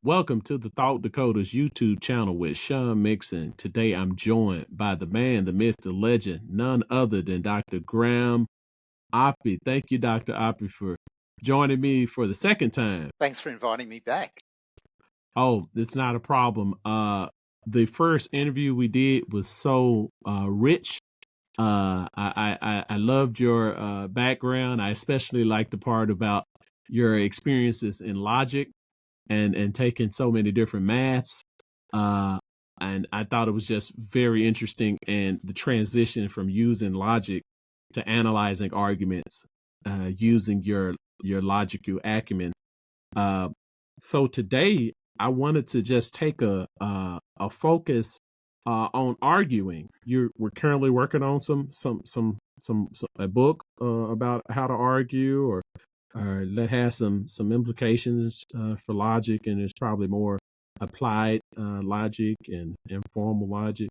Welcome to the Thought Dakota's YouTube channel with Sean Mixon. Today I'm joined by the man, the myth, the legend, none other than Dr. Graham Oppy. Thank you, Dr. Oppy, for joining me for the second time. Thanks for inviting me back. Oh, it's not a problem. The first interview we did was so rich. I loved your background. I especially liked the part about your experiences in logic and taking so many different maths. And I thought it was just very interesting, and the transition from using logic to analyzing arguments using your logical acumen. So today I wanted to just take a focus on arguing. We're currently working on a book about how to argue, or that has some implications for logic, and it's probably more applied logic and informal logic.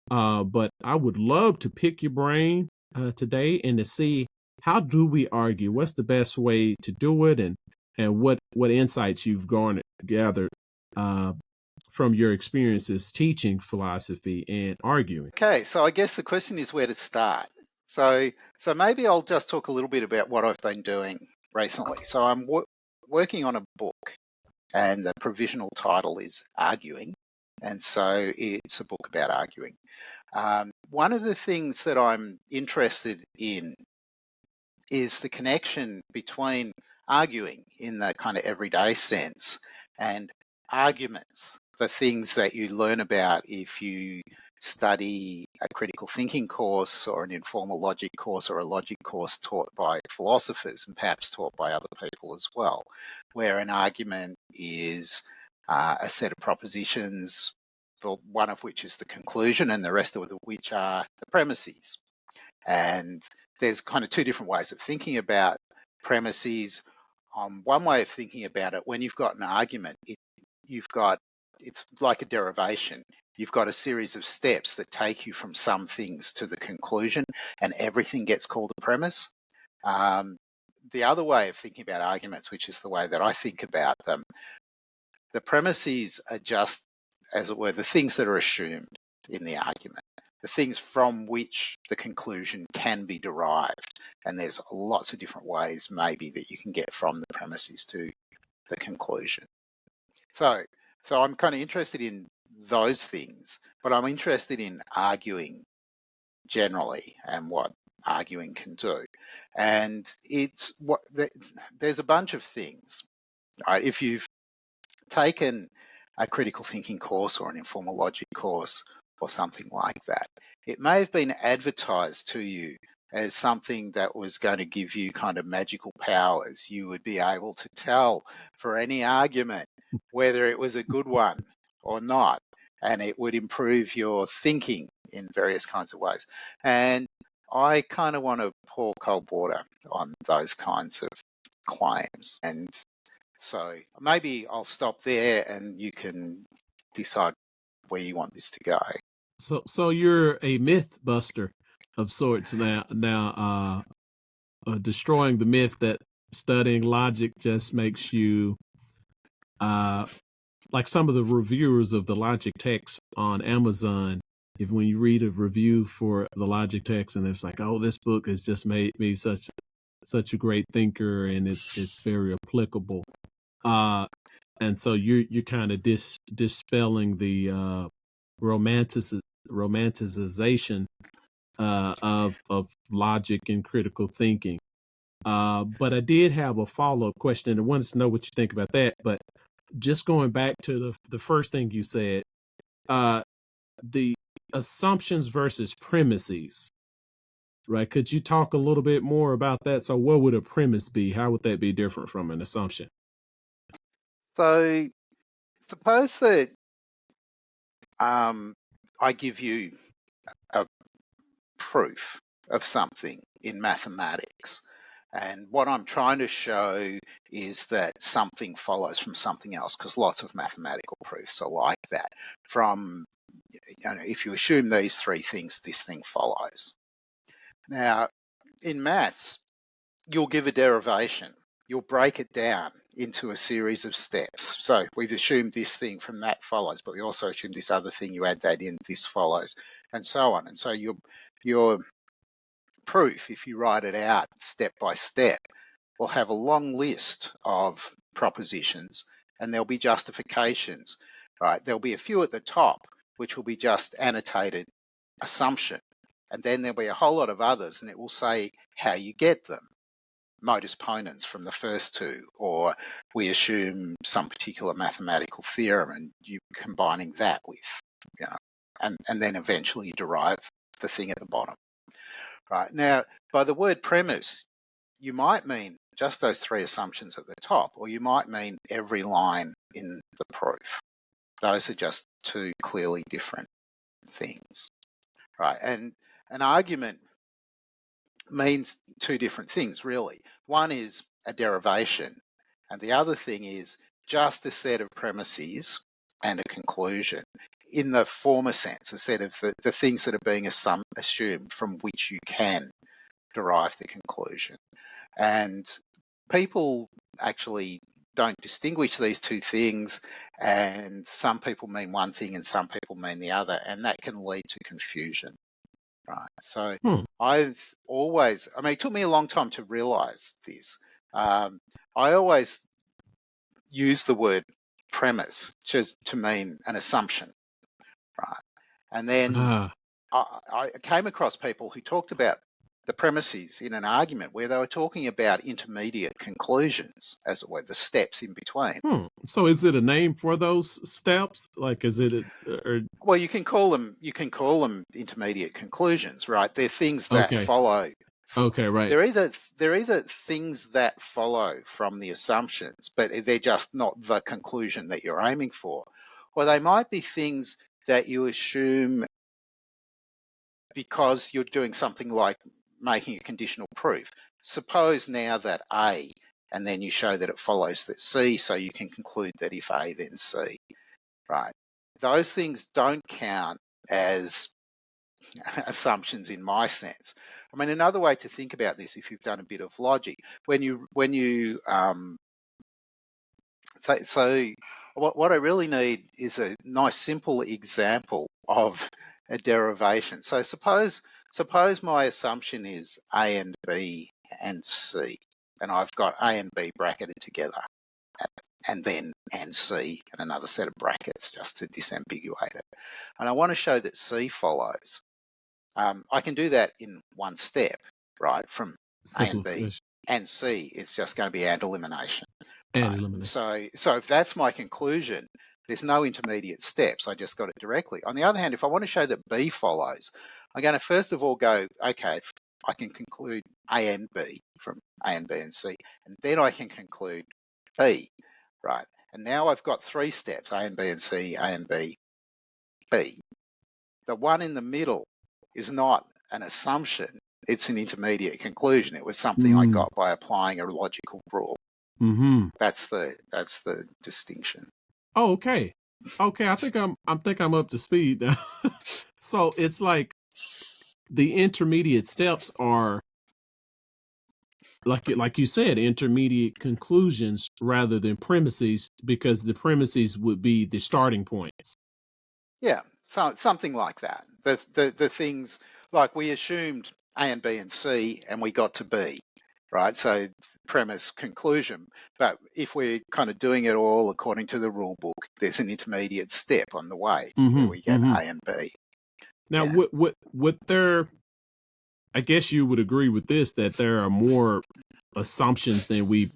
But I would love to pick your brain today and to see, how do we argue? What's the best way to do it, and what insights you've gathered from your experiences teaching philosophy and arguing. Okay, so I guess the question is where to start. So maybe I'll just talk a little bit about what I've been doing recently. So I'm working on a book, and the provisional title is Arguing, and so it's a book about arguing. One of the things that I'm interested in is the connection between arguing in the kind of everyday sense and arguments, the things that you learn about if you study a critical thinking course or an informal logic course or a logic course taught by philosophers and perhaps taught by other people as well, where an argument is a set of propositions, one of which is the conclusion and the rest of which are the premises. And there's kind of two different ways of thinking about premises. One way of thinking about it, when you've got an argument, it's like a derivation. You've got a series of steps that take you from some things to the conclusion, and everything gets called a premise. The other way of thinking about arguments, which is the way that I think about them, the premises are just, as it were, the things that are assumed in the argument, the things from which the conclusion can be derived. And there's lots of different ways maybe that you can get from the premises to the conclusion. So I'm kind of interested in those things, but I'm interested in arguing generally and what arguing can do. And there's a bunch of things, right? If you've taken a critical thinking course or an informal logic course or something like that, it may have been advertised to you as something that was going to give you kind of magical powers. You would be able to tell for any argument whether it was a good one or not, and it would improve your thinking in various kinds of ways. And I kind of want to pour cold water on those kinds of claims. And so maybe I'll stop there and you can decide where you want this to go. So you're a myth buster of sorts now, destroying the myth that studying logic just makes you like some of the reviewers of the logic text on Amazon. If when you read a review for the logic text and it's like, oh, this book has just made me such a great thinker, and it's very applicable. And so you're kind of dispelling the romanticization of logic and critical thinking. But I did have a follow-up question, and I wanted to know what you think about that. But just going back to the first thing you said, the assumptions versus premises, right? Could you talk a little bit more about that? So what would a premise be? How would that be different from an assumption? So suppose that I give you a proof of something in mathematics, and what I'm trying to show is that something follows from something else, because lots of mathematical proofs are like that. From, if you assume these three things, this thing follows. Now, in maths, you'll give a derivation. You'll break it down into a series of steps. So we've assumed this thing from that follows, but we also assume this other thing, you add that in, this follows, and so on. And so your proof, if you write it out step by step, will have a long list of propositions, and there'll be justifications, right? There'll be a few at the top, which will be just annotated assumption. And then there'll be a whole lot of others, and it will say how you get them. Modus ponens from the first two, or we assume some particular mathematical theorem and you combining that with, and then eventually you derive the thing at the bottom. Right. Now, by the word premise, you might mean just those three assumptions at the top, or you might mean every line in the proof. Those are just two clearly different things. Right. And an argument means two different things, really. One is a derivation, and the other thing is just a set of premises and a conclusion. In the former sense, a set of the things that are being assumed from which you can derive the conclusion. And people actually don't distinguish these two things, and some people mean one thing and some people mean the other, and that can lead to confusion. Right. So I've always, it took me a long time to realize this. I always use the word premise just to mean an assumption. Right. And then I came across people who talked about the premises in an argument where they were talking about intermediate conclusions, as it were, the steps in between. So is it a name for those steps? Like, is it Well, you can call them intermediate conclusions, right? They're things that follow. Okay, right. They're either things that follow from the assumptions, but they're just not the conclusion that you're aiming for. Or they might be things that you assume because you're doing something like making a conditional proof. Suppose now that A, and then you show that it follows that C, so you can conclude that if A, then C, right? Those things don't count as assumptions in my sense. Another way to think about this, if you've done a bit of logic, what I really need is a nice simple example of a derivation. So suppose my assumption is A and B and C, and I've got A and B bracketed together, and then and C and another set of brackets just to disambiguate it. And I want to show that C follows. I can do that in one step, right? From A and B and C, it's just going to be and elimination. And elimination. So if that's my conclusion, there's no intermediate steps. I just got it directly. On the other hand, if I want to show that B follows, I'm going to first of all go, okay, I can conclude A and B from A and B and C, and then I can conclude B, right? And now I've got three steps, A and B and C, A and B, B. The one in the middle is not an assumption. It's an intermediate conclusion. It was something I got by applying a logical rule. That's the distinction. Oh, okay. I think I'm up to speed now. So it's like the intermediate steps are like you said, intermediate conclusions rather than premises, because the premises would be the starting points. Yeah, so something like that. The things like we assumed A and B and C, and we got to B, right? So premise, conclusion. But if we're kind of doing it all according to the rule book, there's an intermediate step on the way where we get A and B. Now, would there? I guess you would agree with this, that there are more assumptions than we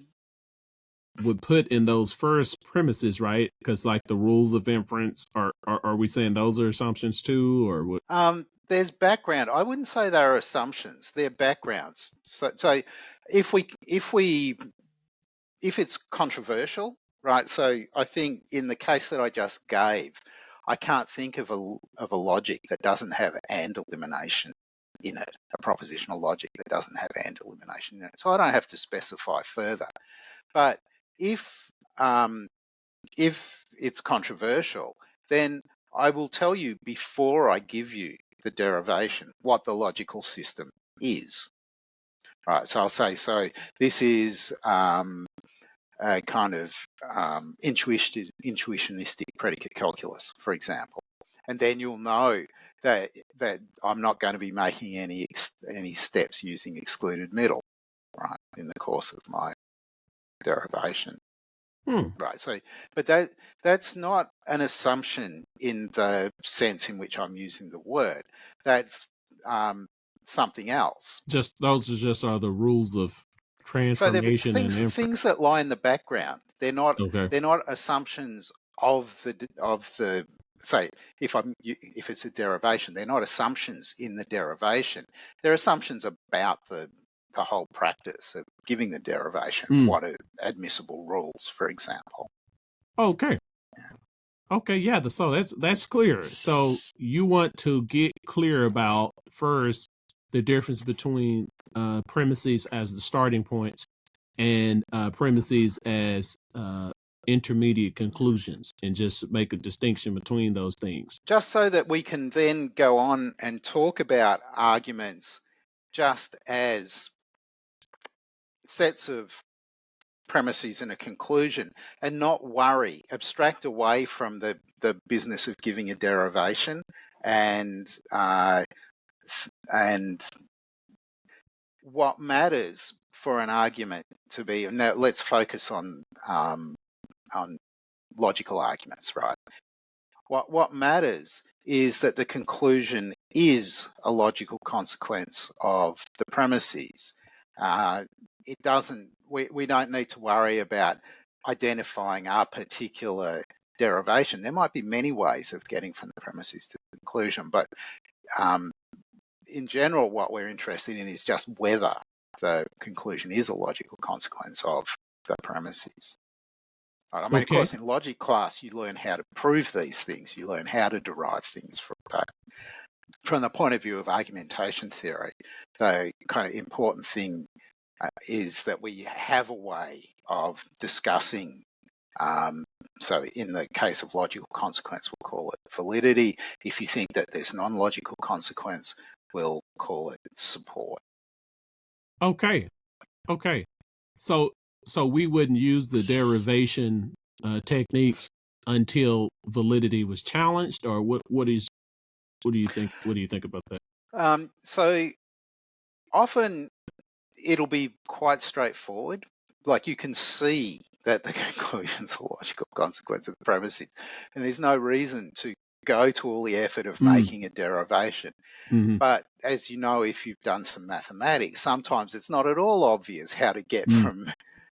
would put in those first premises, right? Because like the rules of inference, are we saying those are assumptions too, or what? There's background. I wouldn't say they're assumptions. They're backgrounds. So if it's controversial, right? So I think in the case that I just gave, I can't think of a logic that doesn't have and elimination in it, a propositional logic that doesn't have and elimination in it. So I don't have to specify further. But if it's controversial, then I will tell you before I give you the derivation what the logical system is. Right, so I'll say, so this is a kind of intuitionistic predicate calculus, for example, and then you'll know that I'm not going to be making any steps using excluded middle, right, in the course of my derivation. Right. So, but that's not an assumption in the sense in which I'm using the word. That's something else. Those are the rules of So they're transformation and inference. things that lie in the background. They're not assumptions of the say if it's a derivation, they're not assumptions in the derivation. They're assumptions about the whole practice of giving the derivation of what are admissible rules, for example. Okay. Okay, yeah, so that's clear. So you want to get clear about first the difference between premises as the starting points and premises as intermediate conclusions, and just make a distinction between those things. Just so that we can then go on and talk about arguments just as sets of premises and a conclusion, and not abstract away from the business of giving a derivation and what matters for an argument to be. Now let's focus on logical arguments, right? What matters is that the conclusion is a logical consequence of the premises. It doesn't. We don't need to worry about identifying a particular derivation. There might be many ways of getting from the premises to the conclusion, but in general, what we're interested in is just whether the conclusion is a logical consequence of the premises. I mean, of course, in logic class, you learn how to prove these things. You learn how to derive things from the point of view of argumentation theory. The kind of important thing is that we have a way of discussing. So in the case of logical consequence, we'll call it validity. If you think that there's non-logical consequence, we'll call it support. Okay. So we wouldn't use the derivation techniques until validity was challenged, or what do you think? What do you think about that? So often it'll be quite straightforward. Like you can see that the conclusion's a logical consequence of the premises, and there's no reason to go to all the effort of making a derivation. But as you know, if you've done some mathematics, sometimes it's not at all obvious how to get from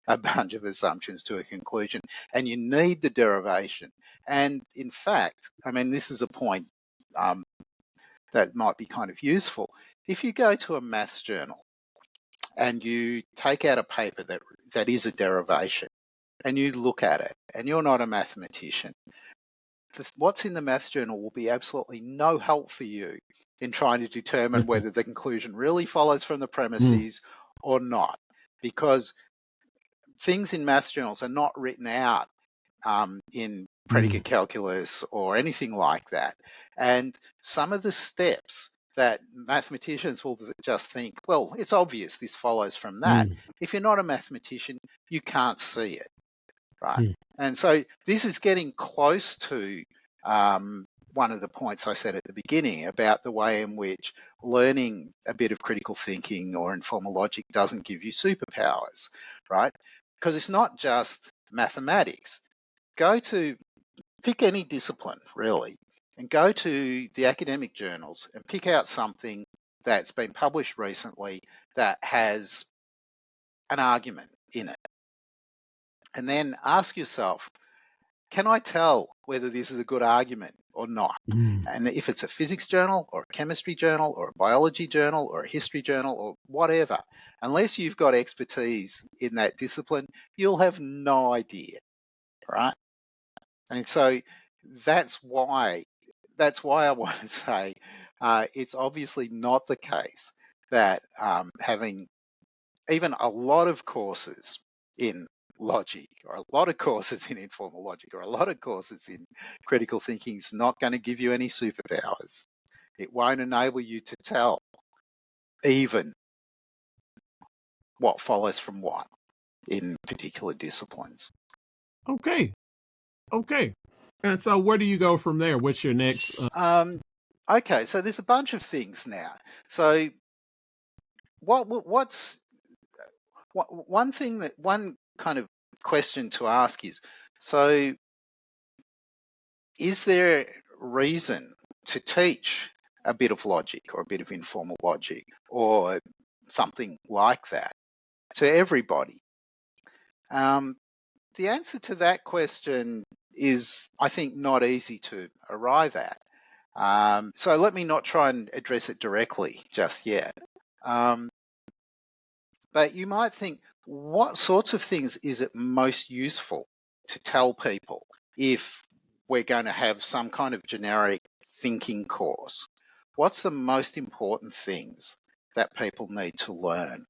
a bunch of assumptions to a conclusion, and you need the derivation. And in fact, I mean, this is a point that might be kind of useful. If you go to a maths journal and you take out a paper that is a derivation and you look at it, and you're not a mathematician, what's in the maths journal will be absolutely no help for you in trying to determine whether the conclusion really follows from the premises or not, because things in maths journals are not written out in predicate calculus or anything like that. And some of the steps that mathematicians will just think, well, it's obvious this follows from that. If you're not a mathematician, you can't see it, right? And so this is getting close to one of the points I said at the beginning about the way in which learning a bit of critical thinking or informal logic doesn't give you superpowers, right? Because it's not just mathematics. Pick any discipline, really, and go to the academic journals and pick out something that's been published recently that has an argument in it. And then ask yourself, can I tell whether this is a good argument or not? And if it's a physics journal or a chemistry journal or a biology journal or a history journal or whatever, unless you've got expertise in that discipline, you'll have no idea, right? And so that's why I want to say it's obviously not the case that having even a lot of courses in logic or a lot of courses in informal logic or a lot of courses in critical thinking is not going to give you any superpowers. It won't enable you to tell even what follows from what. in particular disciplines. Okay. Okay. And so where do you go from there? What's your next? Okay, so there's a bunch of things now. So what's one thing that one kind of question to ask is, so is there reason to teach a bit of logic or a bit of informal logic or something like that to everybody? The answer to that question is, I think, not easy to arrive at. So let me not try and address it directly just yet. But you might think, what sorts of things is it most useful to tell people if we're going to have some kind of generic thinking course? What's the most important things that people need to learn?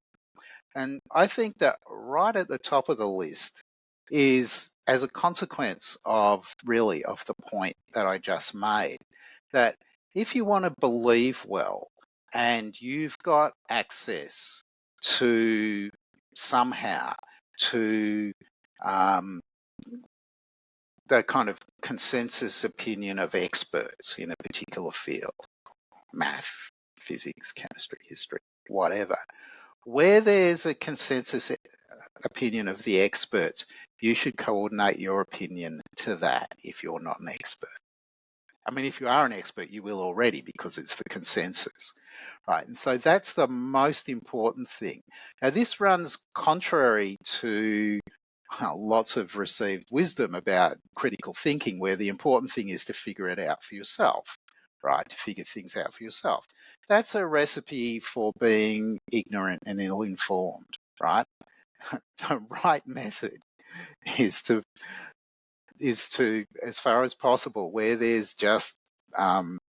And I think that right at the top of the list is, as a consequence of the point that I just made, that if you want to believe well and you've got access to somehow to the kind of consensus opinion of experts in a particular field, math, physics, chemistry, history, whatever, where there's a consensus opinion of the experts, you should coordinate your opinion to that if you're not an expert. I mean, if you are an expert, you will already, because it's the consensus, right? And so that's the most important thing. Now, this runs contrary to lots of received wisdom about critical thinking, where the important thing is to figure it out for yourself, right? To figure things out for yourself. That's a recipe for being ignorant and ill-informed, right? The right method is to, as far as possible, where there's just an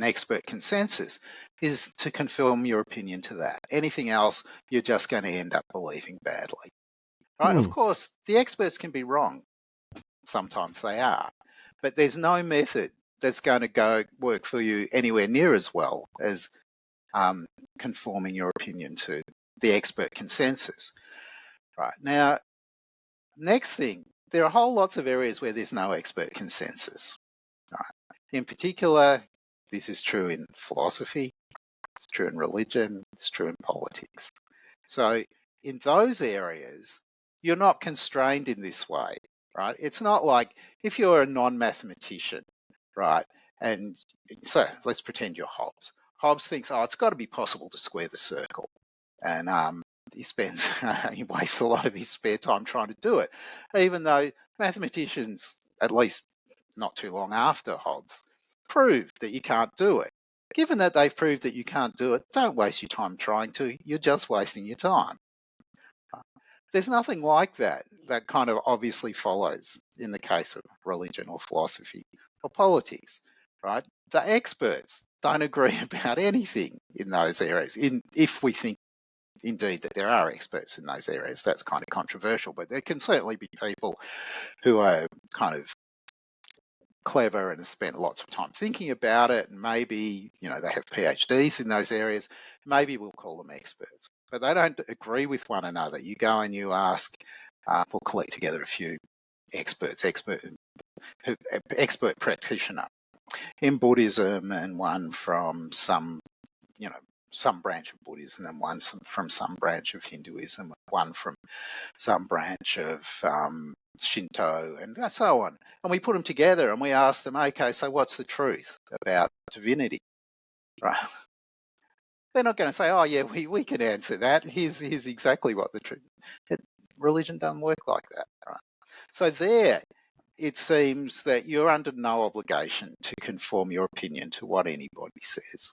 expert consensus, is to confirm your opinion to that. Anything else, you're just going to end up believing badly. Right? Of course, the experts can be wrong. Sometimes they are. But there's no method that's going to work for you anywhere near as well as conforming your opinion to the expert consensus. Right. Now, next thing, there are whole lots of areas where there's no expert consensus. Right. In particular, this is true in philosophy, it's true in religion, it's true in politics. So in those areas, you're not constrained in this way, right? It's not like if you're a non-mathematician, right? And so let's pretend you're Hobbes. Hobbes thinks, oh, it's got to be possible to square the circle. And he wastes a lot of his spare time trying to do it, even though mathematicians, at least not too long after Hobbes, proved that you can't do it. Given that they've proved that you can't do it, don't waste your time trying to. You're just wasting your time. There's nothing like that kind of obviously follows in the case of religion or philosophy or politics, right? The experts don't agree about anything in those areas. If we think indeed that there are experts in those areas, that's kind of controversial, but there can certainly be people who are kind of clever and have spent lots of time thinking about it, and maybe they have PhDs in those areas. Maybe we'll call them experts, but they don't agree with one another. You go and you ask, we'll collect together a few expert practitioner in Buddhism, and one from some branch of Buddhism, and one from some branch of Hinduism, one from some branch of Shinto, and so on. And we put them together and we ask them, okay, so what's the truth about divinity? Right? They're not going to say, oh yeah, we can answer that. Here's exactly what the truth. Religion doesn't work like that. Right? So there, it seems that you're under no obligation to conform your opinion to what anybody says.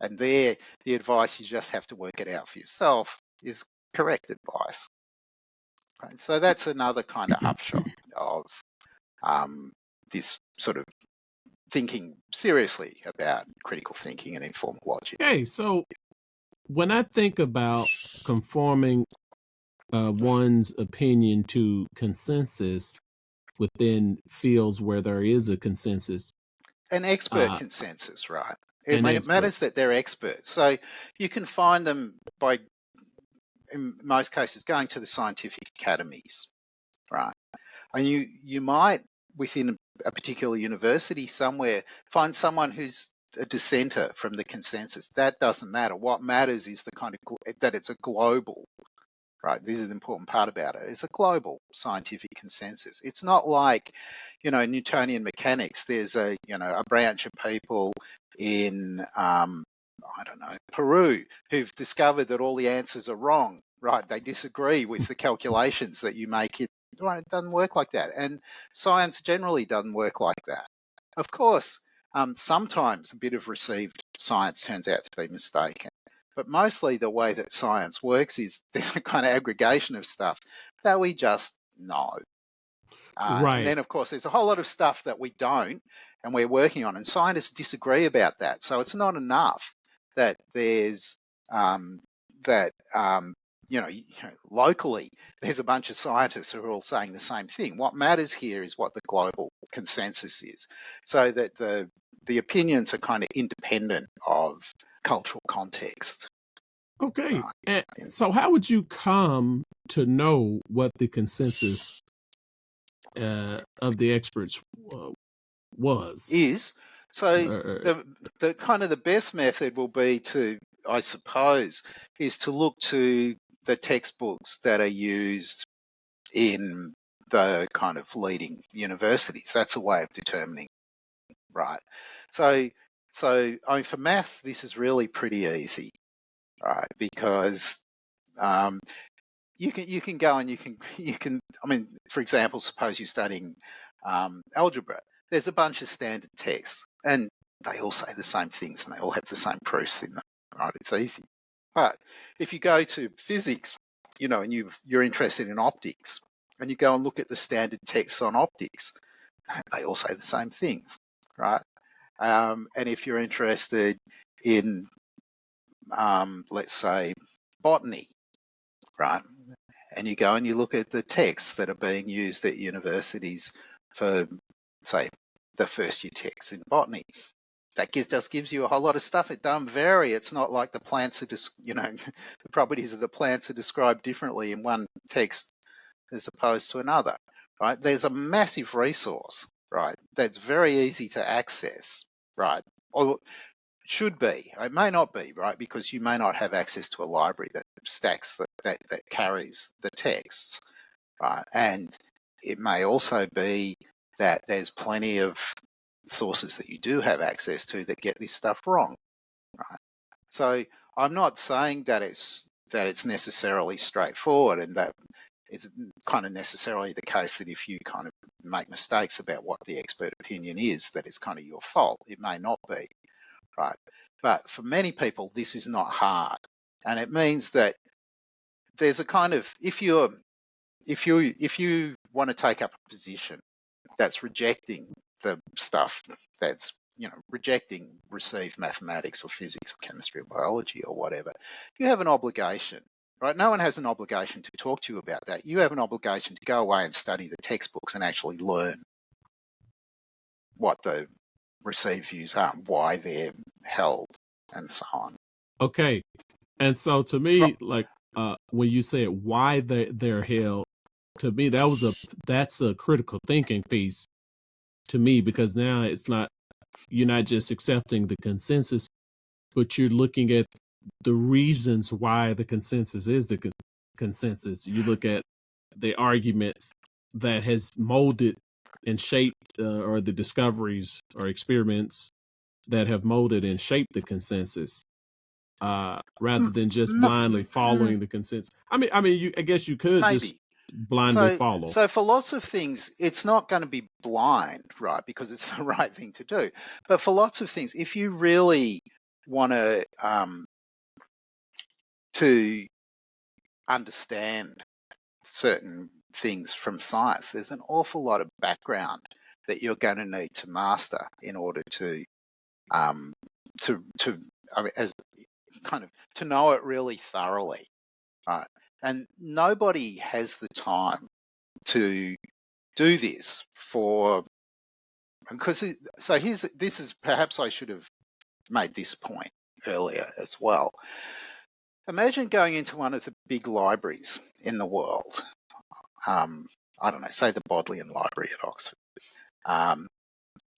And there, the advice, you just have to work it out for yourself, is correct advice. Right? So that's another kind of upshot of this sort of thinking seriously about critical thinking and informal logic. Okay, so when I think about conforming one's opinion to consensus within fields where there is a consensus, An expert consensus, right? I mean, it expert. matters that they're experts. So you can find them by, in most cases, going to the scientific academies, right? And you might, within a particular university somewhere, find someone who's a dissenter from the consensus. That doesn't matter. What matters is the kind of that it's a global, right? This is the important part about it. It's a global scientific consensus. It's not like, Newtonian mechanics. There's a branch of people in I don't know, Peru, who've discovered that all the answers are wrong, right? They disagree with the calculations that you make. It doesn't work like that. And science generally doesn't work like that. Of course, sometimes a bit of received science turns out to be mistaken. But mostly the way that science works is there's a kind of aggregation of stuff that we just know. And Right. then, of course, there's a whole lot of stuff that we don't and we're working on. And scientists disagree about that. So it's not enough that there's that locally there's a bunch of scientists who are all saying the same thing. What matters here is what the global consensus is, so that the opinions are kind of independent of cultural context. Okay. Right. And so how would you come to know what the consensus of the experts was? Is so Uh, the kind of the best method will be to, I suppose, is to look to the textbooks that are used in the kind of leading universities. That's a way of determining, right? So I mean, for maths, this is really pretty easy, right? Because you can go and you can. I mean, for example, suppose you're studying algebra. There's a bunch of standard texts, and they all say the same things, and they all have the same proofs in them. Right? It's easy. But if you go to physics, and you're interested in optics, and you go and look at the standard texts on optics, they all say the same things, right? And if you're interested in, let's say, botany, right? And you go and you look at the texts that are being used at universities for, say, the first year texts in botany. That just gives you a whole lot of stuff. It doesn't vary. It's not like the plants are just, the properties of the plants are described differently in one text as opposed to another, right? There's a massive resource, right? That's very easy to access, right? Or should be. It may not be, right? Because you may not have access to a library that stacks that carries the texts, right? And it may also be that there's plenty of sources that you do have access to that get this stuff wrong, right? So I'm not saying that it's necessarily straightforward and that it's kind of necessarily the case that if you kind of make mistakes about what the expert opinion is, that it's kind of your fault. It may not be, right? But for many people, this is not hard. And it means that there's a kind of, if you want to take up a position that's rejecting the stuff that's, rejecting received mathematics or physics or chemistry or biology or whatever, you have an obligation, right? No one has an obligation to talk to you about that. You have an obligation to go away and study the textbooks and actually learn what the received views are, why they're held, and so on. okay. And so to Right. me, like when you said why they're held, to me that's a critical thinking piece to me, because now it's not, you're not just accepting the consensus, but you're looking at the reasons why the consensus is the consensus. You look at the arguments that has molded and shaped, or the discoveries or experiments that have molded and shaped the consensus, rather than just blindly following the consensus. I guess you could just Maybe. blindly So, follow. so for lots of things, it's not going to be blind, right? Because it's the right thing to do. But for lots of things, if you really want to understand certain things from science, there's an awful lot of background that you're going to need to master in order to um, I mean, as kind of to know it really thoroughly, right? And nobody has the time to do this for, because so this is perhaps I should have made this point earlier as well. Imagine going into one of the big libraries in the world. I don't know, say the Bodleian Library at Oxford,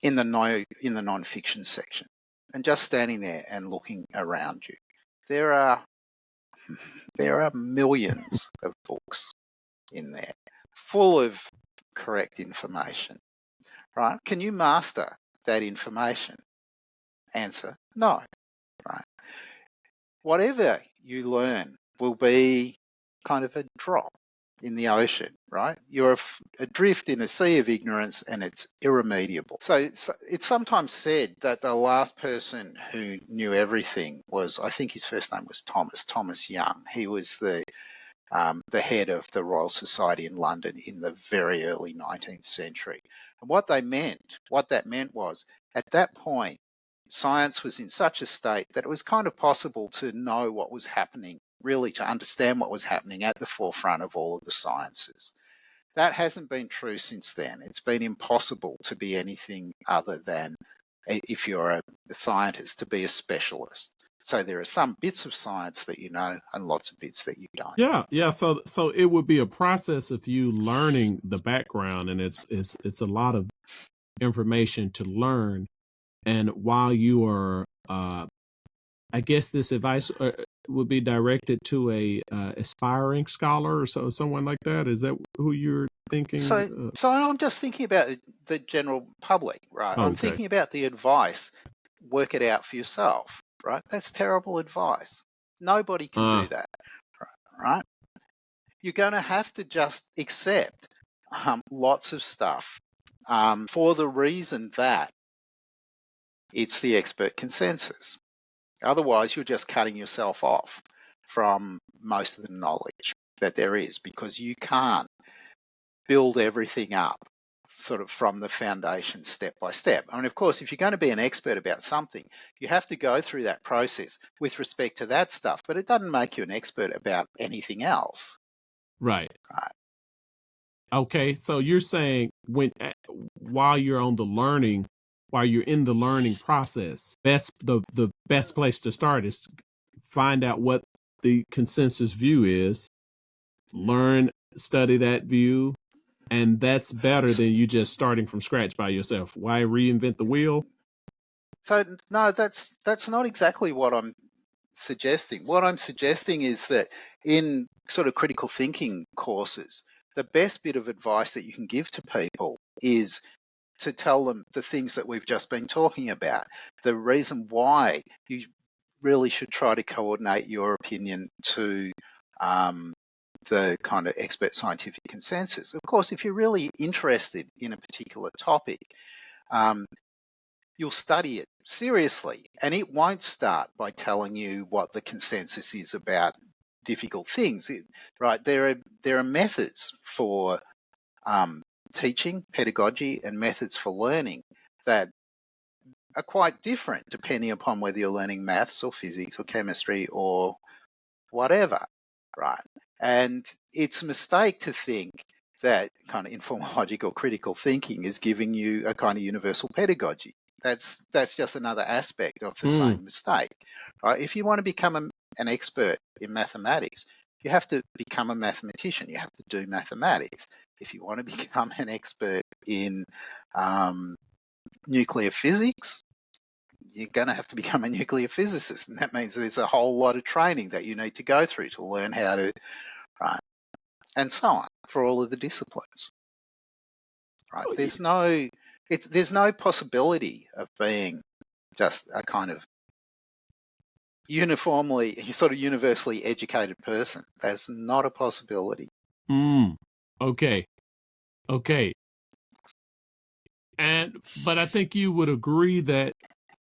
in the non-fiction section, and just standing there and looking around you. There are millions of books in there, full of correct information, right? Can you master that information? Answer, no, right? Whatever you learn will be kind of a drop in the ocean, right? You're adrift in a sea of ignorance and it's irremediable. So it's sometimes said that the last person who knew everything was, I think his first name was Thomas Young. He was the head of the Royal Society in London in the very early 19th century. And what that meant was, at that point, science was in such a state that it was kind of possible to know what was happening, really to understand what was happening at the forefront of all of the sciences. That hasn't been true since then. It's been impossible to be anything other than, if you're a scientist, to be a specialist. So there are some bits of science that you know and lots of bits that you don't. Yeah. So it would be a process of you learning the background, and it's a lot of information to learn. And while you are, I guess this advice would be directed to a aspiring scholar or someone like that. Is that who you're thinking? So I'm just thinking about the general public, right? I'm thinking about the advice. Work it out for yourself, right? That's terrible advice. Nobody can do that, right? You're going to have to just accept lots of stuff for the reason that it's the expert consensus. Otherwise, you're just cutting yourself off from most of the knowledge that there is, because you can't build everything up sort of from the foundation step by step. I mean, of course, if you're going to be an expert about something, you have to go through that process with respect to that stuff, but it doesn't make you an expert about anything else. Right. Okay, so you're saying while you're in the learning process, the best place to start is to find out what the consensus view is, study that view, and that's better than you just starting from scratch by yourself. Why reinvent the wheel? So no, that's not exactly what I'm suggesting. What I'm suggesting is that in sort of critical thinking courses, the best bit of advice that you can give to people is to tell them the things that we've just been talking about. The reason why you really should try to coordinate your opinion to the kind of expert scientific consensus. Of course, if you're really interested in a particular topic, you'll study it seriously, and it won't start by telling you what the consensus is about difficult things, right? There are methods for teaching, pedagogy, and methods for learning that are quite different depending upon whether you're learning maths or physics or chemistry or whatever, right? And it's a mistake to think that kind of informal logic or critical thinking is giving you a kind of universal pedagogy. That's just another aspect of the same mistake, right? If you want to become an expert in mathematics, you have to become a mathematician. You have to do mathematics. If you want to become an expert in nuclear physics, you're going to have to become a nuclear physicist. And that means there's a whole lot of training that you need to go through to learn how to, right? And so on for all of the disciplines, right? There's no possibility of being just a kind of universally educated person. That's not a possibility. Okay. But I think you would agree that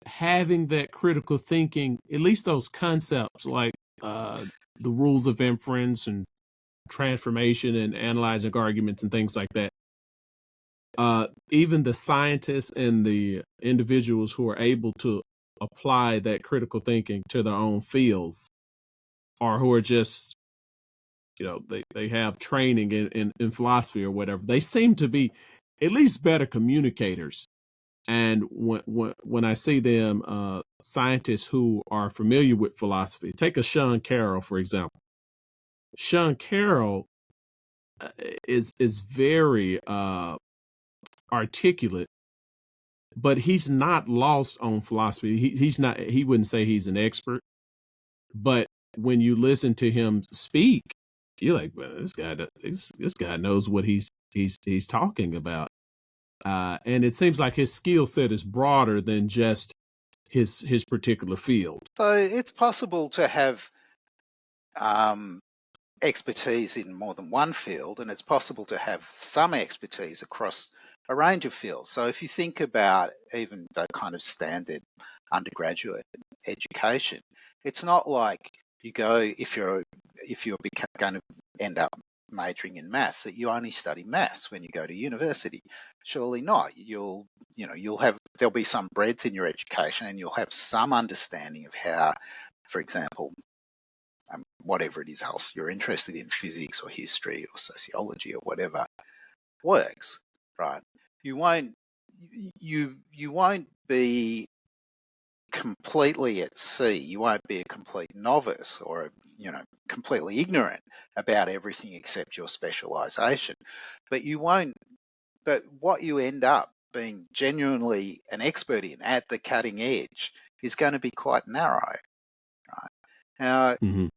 having that critical thinking, at least those concepts like the rules of inference and transformation and analyzing arguments and things like that, even the scientists and the individuals who are able to apply that critical thinking to their own fields, or who are just, they have training in philosophy or whatever, they seem to be at least better communicators And when I see them, scientists who are familiar with philosophy, take a Sean Carroll, for example. Sean Carroll is very articulate, but he's not lost on philosophy. He's not. He wouldn't say he's an expert, but when you listen to him speak, you're like, well, this guy knows what he's talking about. And it seems like his skill set is broader than just his particular field. So it's possible to have expertise in more than one field, and it's possible to have some expertise across a range of fields. So if you think about even the kind of standard undergraduate education, it's not like you go, if you're going to end up majoring in maths, that you only study maths when you go to university. Surely not. There'll be some breadth in your education, and you'll have some understanding of how, for example, whatever it is else you're interested in, physics or history or sociology or whatever, works, right? You won't be completely at sea. You won't be a complete novice or completely ignorant about everything except your specialization. But what you end up being genuinely an expert in at the cutting edge is going to be quite narrow, right? Now, Mm-hmm.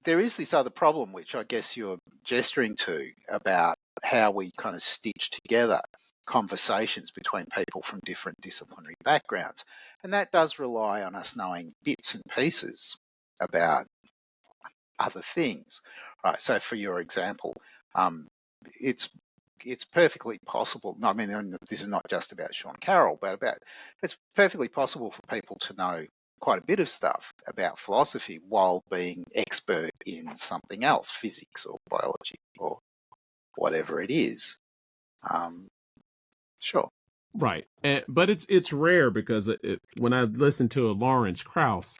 there is this other problem, which I guess you're gesturing to, about how we kind of stitch together conversations between people from different disciplinary backgrounds. And that does rely on us knowing bits and pieces about other things. Right. So for your example, it's perfectly possible. I mean, this is not just about Sean Carroll, but it's perfectly possible for people to know quite a bit of stuff about philosophy while being expert in something else, physics or biology or whatever it is. Sure. Right. But it's rare because when I listen to a Lawrence Krauss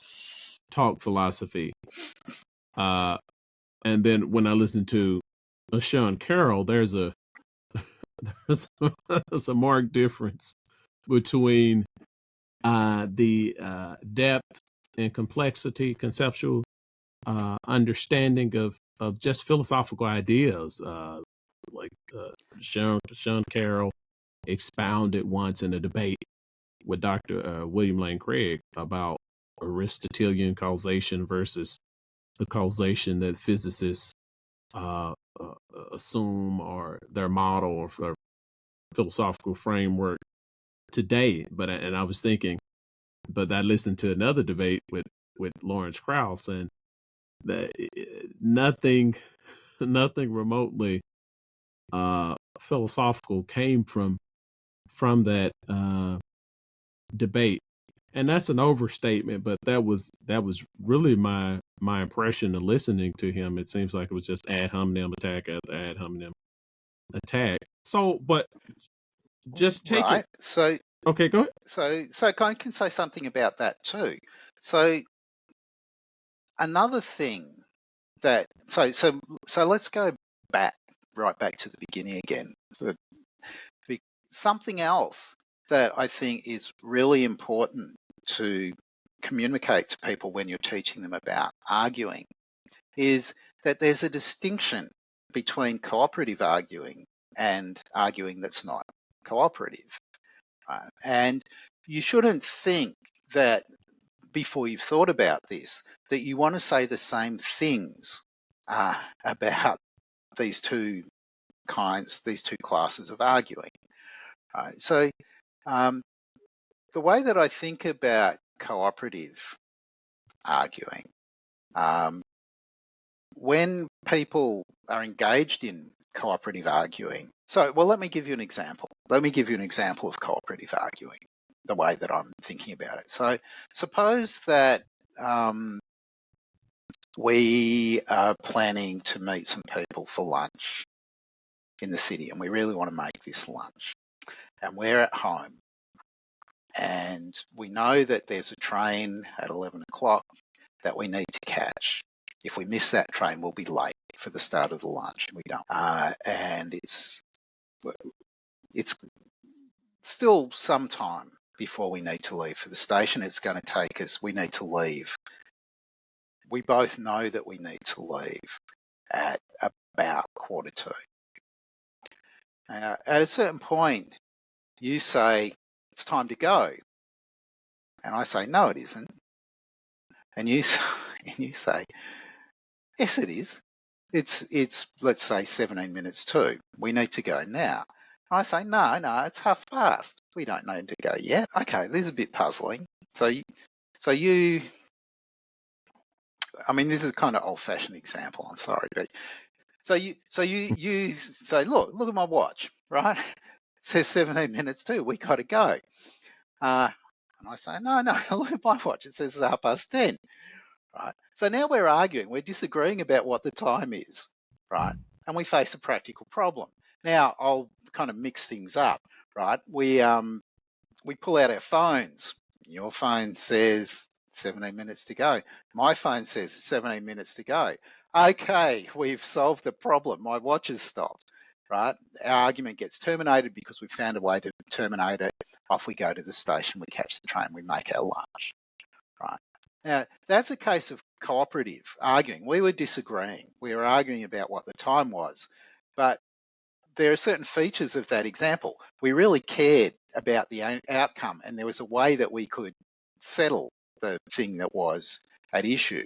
talk philosophy, and then when I listen to a Sean Carroll, there's a there's a marked difference between the depth and complexity, conceptual understanding of just philosophical ideas. Sean Carroll expounded once in a debate with Dr. William Lane Craig about Aristotelian causation versus the causation that physicists assume or their model or philosophical framework today. And I was thinking, but I listened to another debate with Lawrence Krauss, and that nothing remotely philosophical came from that debate. And that's an overstatement, but that was really my impression of listening to him. It seems like it was just ad hominem attack after ad hominem attack. So, but just take it. Right. So Okay, go ahead. so I can say something about that too. So another thing so let's go right back to the beginning again. Something else that I think is really important to communicate to people when you're teaching them about arguing is that there's a distinction between cooperative arguing and arguing that's not cooperative. Right? And you shouldn't think that before you've thought about this, that you want to say the same things about these two classes of arguing. Right? So the way that I think about cooperative arguing, when people are engaged in cooperative arguing, let me give you an example. Let me give you an example of cooperative arguing, the way that I'm thinking about it. So suppose that we are planning to meet some people for lunch in the city, and we really want to make this lunch. And we're at home, and we know that there's a train at 11 o'clock that we need to catch. If we miss that train, we'll be late for the start of the lunch. We don't. And it's still some time before we need to leave for the station. It's going to take us, we need to leave. We both know that we need to leave at about 1:45. At a certain point, you say, it's time to go. And I say, no, it isn't. And you say, yes, it is. It's let's say 17 minutes to. We need to go now. And I say, no, it's 1:30. We don't need to go yet. Okay, this is a bit puzzling. So you, I mean, this is a kind of old-fashioned example. I'm sorry, but so you say, look at my watch, right? It says 17 minutes to. We got to go. And I say, no, look at my watch. It says it's 10:30. Right. So now we're arguing, we're disagreeing about what the time is, right? And we face a practical problem. Now I'll kind of mix things up, right? We pull out our phones. Your phone says 17 minutes to go. My phone says 17 minutes to go. Okay, we've solved the problem. My watch has stopped, right? Our argument gets terminated because we found a way to terminate it. Off we go to the station, we catch the train, we make our lunch, right? Now, that's a case of cooperative arguing. We were disagreeing. We were arguing about what the time was. But there are certain features of that example. We really cared about the outcome, and there was a way that we could settle the thing that was at issue,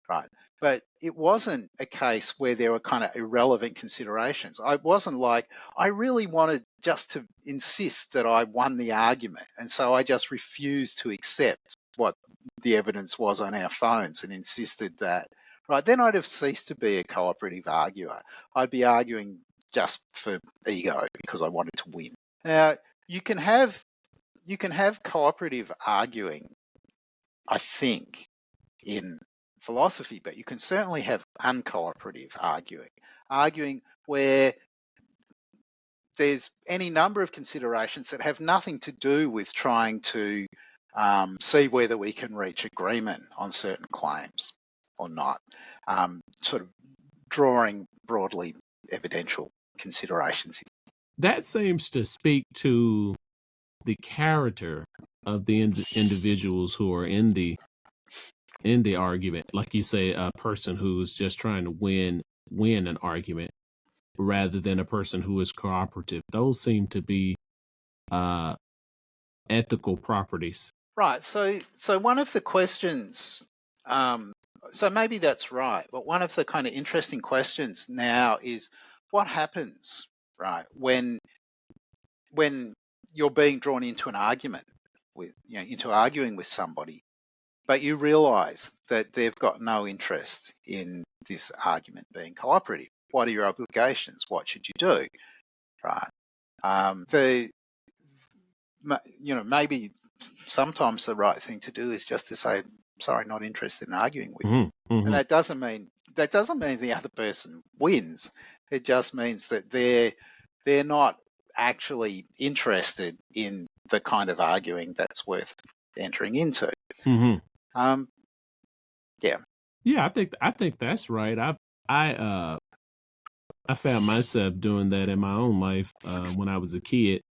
right? But it wasn't a case where there were kind of irrelevant considerations. I wasn't like, I really wanted just to insist that I won the argument, and so I just refused to accept what the evidence was on our phones and insisted that, right? Then I'd have ceased to be a cooperative arguer. I'd be arguing just for ego because I wanted to win. Now, you can have cooperative arguing, I think, in philosophy, but you can certainly have uncooperative arguing where there's any number of considerations that have nothing to do with trying to see whether we can reach agreement on certain claims or not, sort of drawing broadly evidential considerations. That seems to speak to the character of the individuals who are in the argument. Like you say, a person who's just trying to win an argument rather than a person who is cooperative. Those seem to be ethical properties. Right. So one of the questions, so maybe that's right, but one of the kind of interesting questions now is what happens, right, when you're being drawn into an argument with, into arguing with somebody, but you realise that they've got no interest in this argument being cooperative. What are your obligations? What should you do? Right. Maybe sometimes the right thing to do is just to say, sorry, not interested in arguing with you. Mm-hmm. And that doesn't mean the other person wins. It just means that they're not actually interested in the kind of arguing that's worth entering into. Mm-hmm. Yeah. Yeah, I think that's right. I found myself doing that in my own life when I was a kid.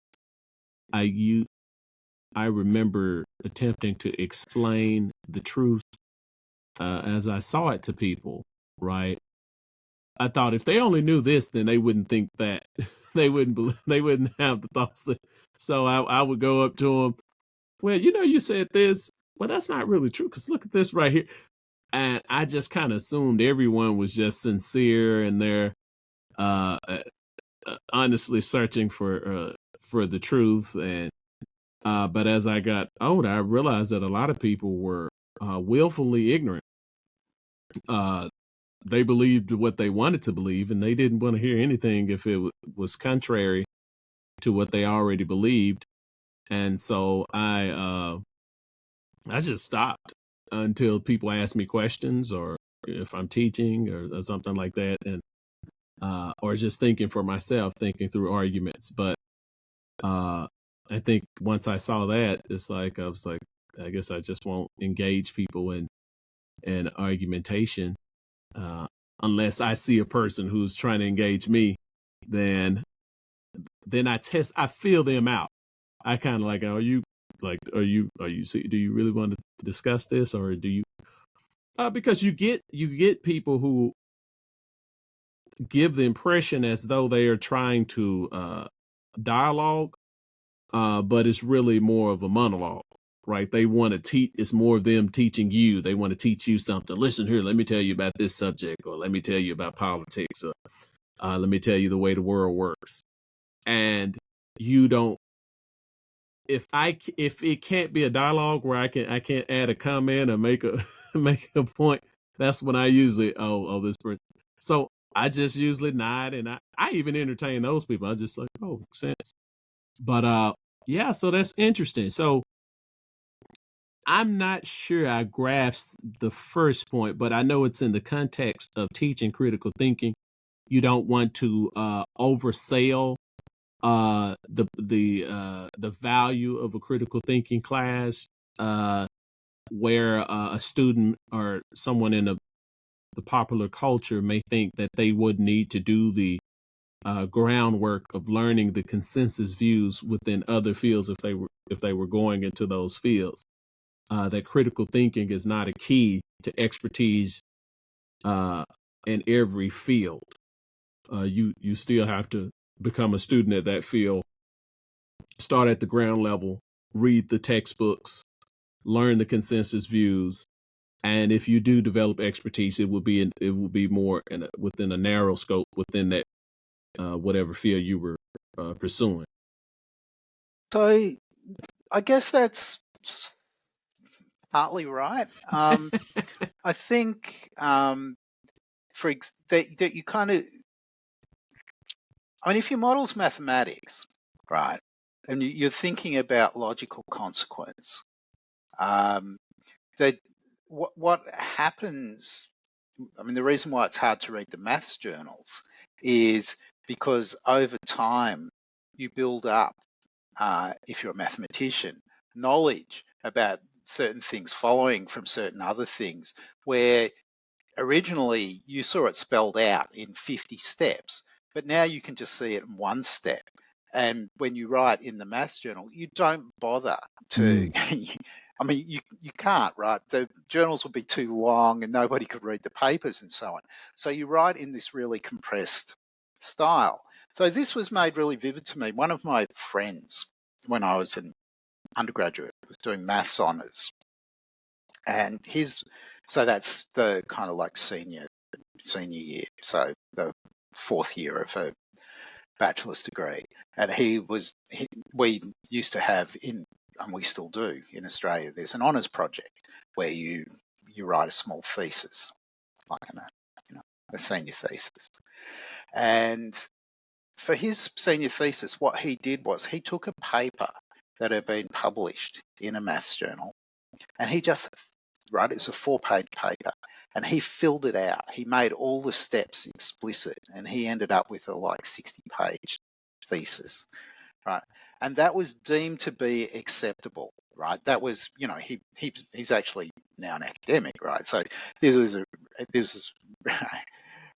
I remember attempting to explain the truth as I saw it to people, right? I thought if they only knew this, then they wouldn't think that. they wouldn't have the thoughts. So I would go up to them. Well, you said this. Well, that's not really true because look at this right here. And I just kind of assumed everyone was just sincere and they're honestly searching for the truth. And but as I got older, I realized that a lot of people were willfully ignorant. They believed what they wanted to believe, and they didn't want to hear anything if it was contrary to what they already believed. And so I just stopped until people asked me questions, or if I'm teaching or something like that, and or just thinking for myself, thinking through arguments. But I think once I saw that, it's like I was like, I guess I just won't engage people in argumentation unless I see a person who's trying to engage me. Then I feel them out. I kind of like, are you do you really want to discuss this, or do you, because you get people who give the impression as though they are trying to dialogue, but it's really more of a monologue, right? They want to teach. It's more of them teaching you. They want to teach you something. Listen here, let me tell you about this subject, or let me tell you about politics, or let me tell you the way the world works. And you don't. If it can't be a dialogue where I can't add a comment or make a make a point, that's when I usually, this person. So I just usually nod, and I even entertain those people. I just like, oh, makes sense. But yeah, so that's interesting. So I'm not sure I grasped the first point, but I know it's in the context of teaching critical thinking. You don't want to oversell the value of a critical thinking class, where a student or someone in the popular culture may think that they would need to do the groundwork of learning the consensus views within other fields if they were going into those fields. That critical thinking is not a key to expertise in every field. You still have to become a student at that field, start at the ground level, read the textbooks, learn the consensus views, and if you do develop expertise, it will be more within a narrow scope within that whatever field you were pursuing. So I guess that's partly right. I think that you kind of, I mean, if your model's mathematics, right, and you're thinking about logical consequence, that what happens, I mean, the reason why it's hard to read the maths journals is because over time you build up, if you're a mathematician, knowledge about certain things following from certain other things, where originally you saw it spelled out in 50 steps, but now you can just see it in one step. And when you write in the maths journal, you don't bother to, I mean, you can't, right? The journals would be too long and nobody could read the papers and so on. So you write in this really compressed style. So this was made really vivid to me. One of my friends, when I was an undergraduate, was doing maths honours. And so that's the kind of like senior year, so the fourth year of a bachelor's degree. And we used to have and we still do in Australia, there's an honours project where you write a small thesis, like a senior thesis. And for his senior thesis, what he did was he took a paper that had been published in a maths journal, and he just, right, it was a 4-page paper, and he filled it out. He made all the steps explicit, and he ended up with a 60-page thesis, right? And that was deemed to be acceptable, right? That was, he's actually now an academic, right? So this was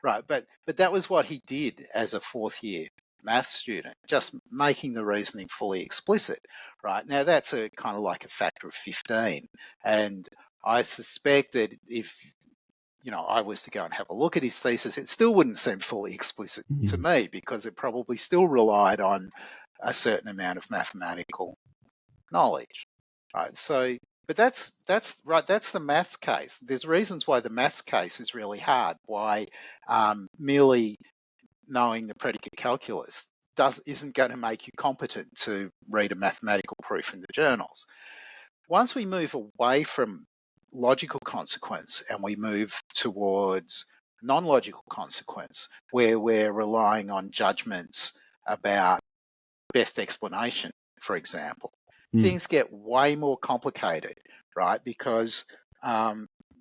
right, but that was what he did as a fourth year maths student, just making the reasoning fully explicit, right? Now that's a kind of like a factor of 15, and I suspect that if I was to go and have a look at his thesis, it still wouldn't seem fully explicit to me, because it probably still relied on a certain amount of mathematical knowledge, right? So, but that's right. That's the maths case. There's reasons why the maths case is really hard. Why merely knowing the predicate calculus isn't going to make you competent to read a mathematical proof in the journals. Once we move away from logical consequence and we move towards non-logical consequence, where we're relying on judgments about best explanation, for example, things get way more complicated, right? Because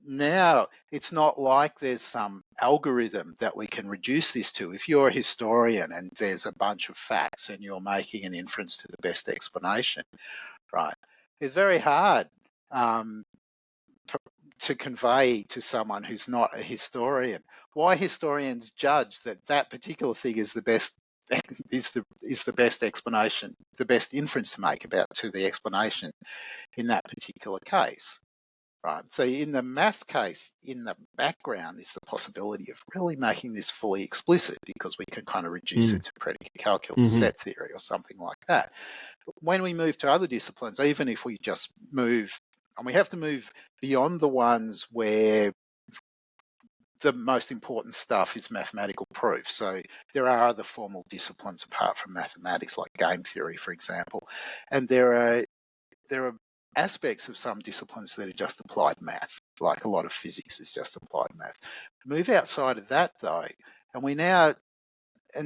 now it's not like there's some algorithm that we can reduce this to. If you're a historian and there's a bunch of facts and you're making an inference to the best explanation, right, it's very hard to convey to someone who's not a historian why historians judge that particular thing is the best is the best explanation, the best inference to make to the explanation in that particular case. Right. So in the maths case, in the background is the possibility of really making this fully explicit, because we can kind of reduce it to predicate calculus, set theory, or something like that. But when we move to other disciplines, even if we just move, and we have to move beyond the ones where the most important stuff is mathematical proof. So there are other formal disciplines apart from mathematics, like game theory, for example, and there are aspects of some disciplines that are just applied math, like a lot of physics is just applied math. Move outside of that, though, and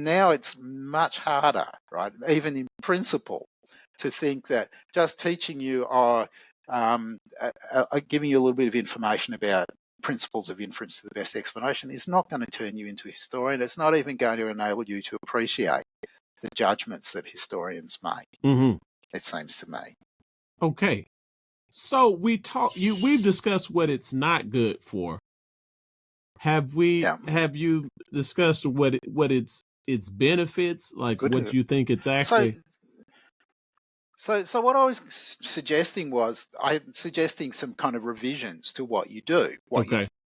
now it's much harder, right? Even in principle, to think that just teaching you or giving you a little bit of information about principles of inference to the best explanation is not going to turn you into a historian. It's not even going to enable you to appreciate the judgments that historians make, it seems to me. Okay. So we've discussed what it's not good for. Have you discussed what its benefits, like Good. what you think it's actually? So what I was suggesting was, I'm suggesting some kind of revisions to what you do.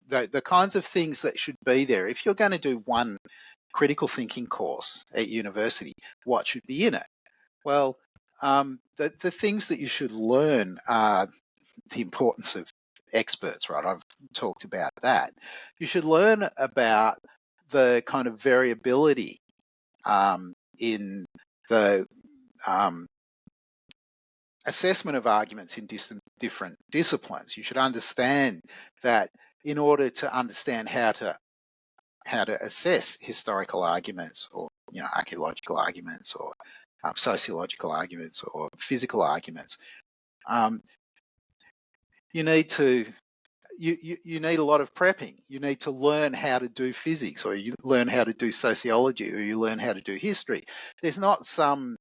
The kinds of things that should be there. If you're going to do one critical thinking course at university, what should be in it? Well, the things that you should learn are the importance of experts, right? I've talked about that. You should learn about the kind of variability in the assessment of arguments in different disciplines. You should understand that in order to understand how to assess historical arguments, or archaeological arguments, or sociological arguments, or physical arguments, you need a lot of prepping. You need to learn how to do physics, or you learn how to do sociology, or you learn how to do history. There's not some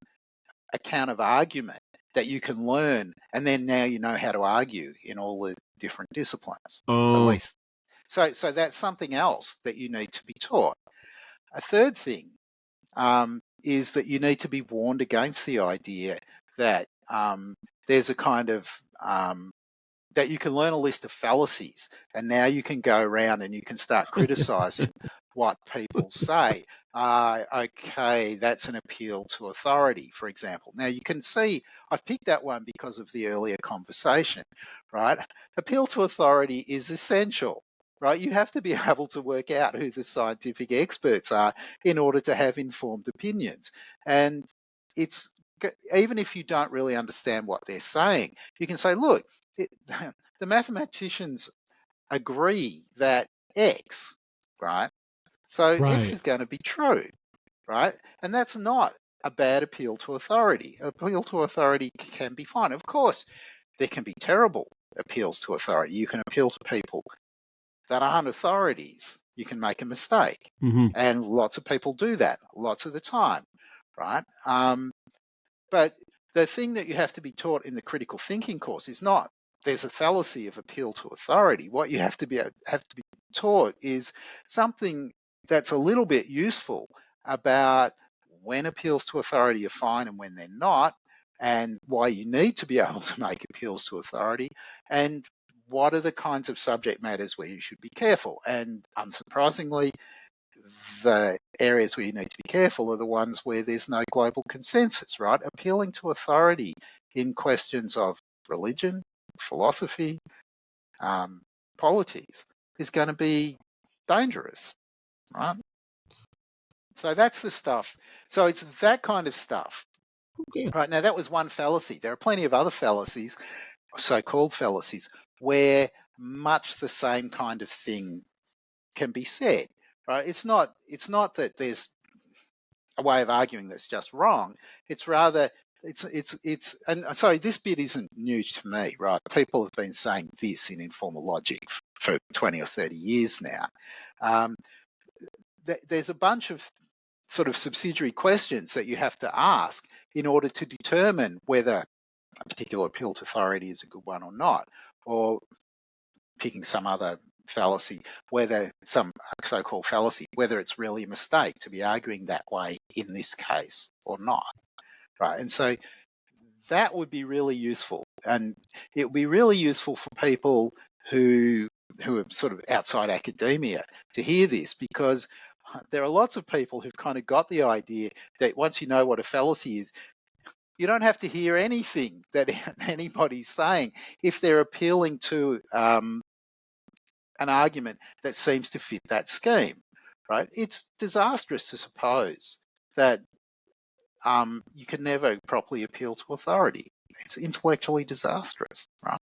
account of argument that you can learn and then now you know how to argue in all the different disciplines, at least. So that's something else that you need to be taught. A third thing is that you need to be warned against the idea that there's a kind of that you can learn a list of fallacies and now you can go around and you can start criticizing what people say. Okay, that's an appeal to authority, for example. Now you can see I've picked that one because of the earlier conversation, right? Appeal to authority is essential, right? You have to be able to work out who the scientific experts are in order to have informed opinions. And it's, even if you don't really understand what they're saying, you can say, look, the mathematicians agree that X, right? So X is going to be true, right? And that's not a bad appeal to authority. Appeal to authority can be fine. Of course, there can be terrible appeals to authority. You can appeal to people that aren't authorities. You can make a mistake. And lots of people do that lots of the time, right? But the thing that you have to be taught in the critical thinking course is not there's a fallacy of appeal to authority. What you have to be taught is something that's a little bit useful about when appeals to authority are fine and when they're not, and why you need to be able to make appeals to authority, and what are the kinds of subject matters where you should be careful. And unsurprisingly, the areas where you need to be careful are the ones where there's no global consensus, right? Appealing to authority in questions of religion, philosophy, politics is going to be dangerous, right? So that's the stuff. So it's that kind of stuff. Right, now that was one fallacy. There are plenty of other fallacies, so-called fallacies, where much the same kind of thing can be said. Right? It's not that there's a way of arguing that's just wrong. It's rather and sorry, this bit isn't new to me, right? People have been saying this in informal logic for 20 or 30 years now. There's a bunch of sort of subsidiary questions that you have to ask in order to determine whether a particular appeal to authority is a good one or not, or picking some other fallacy, whether some so-called fallacy, whether it's really a mistake to be arguing that way in this case or not, right? And so that would be really useful, and it would be really useful for people who are sort of outside academia to hear this, because there are lots of people who've kind of got the idea that once you know what a fallacy is, you don't have to hear anything that anybody's saying if they're appealing to an argument that seems to fit that scheme, right? It's disastrous to suppose that you can never properly appeal to authority. It's intellectually disastrous, right?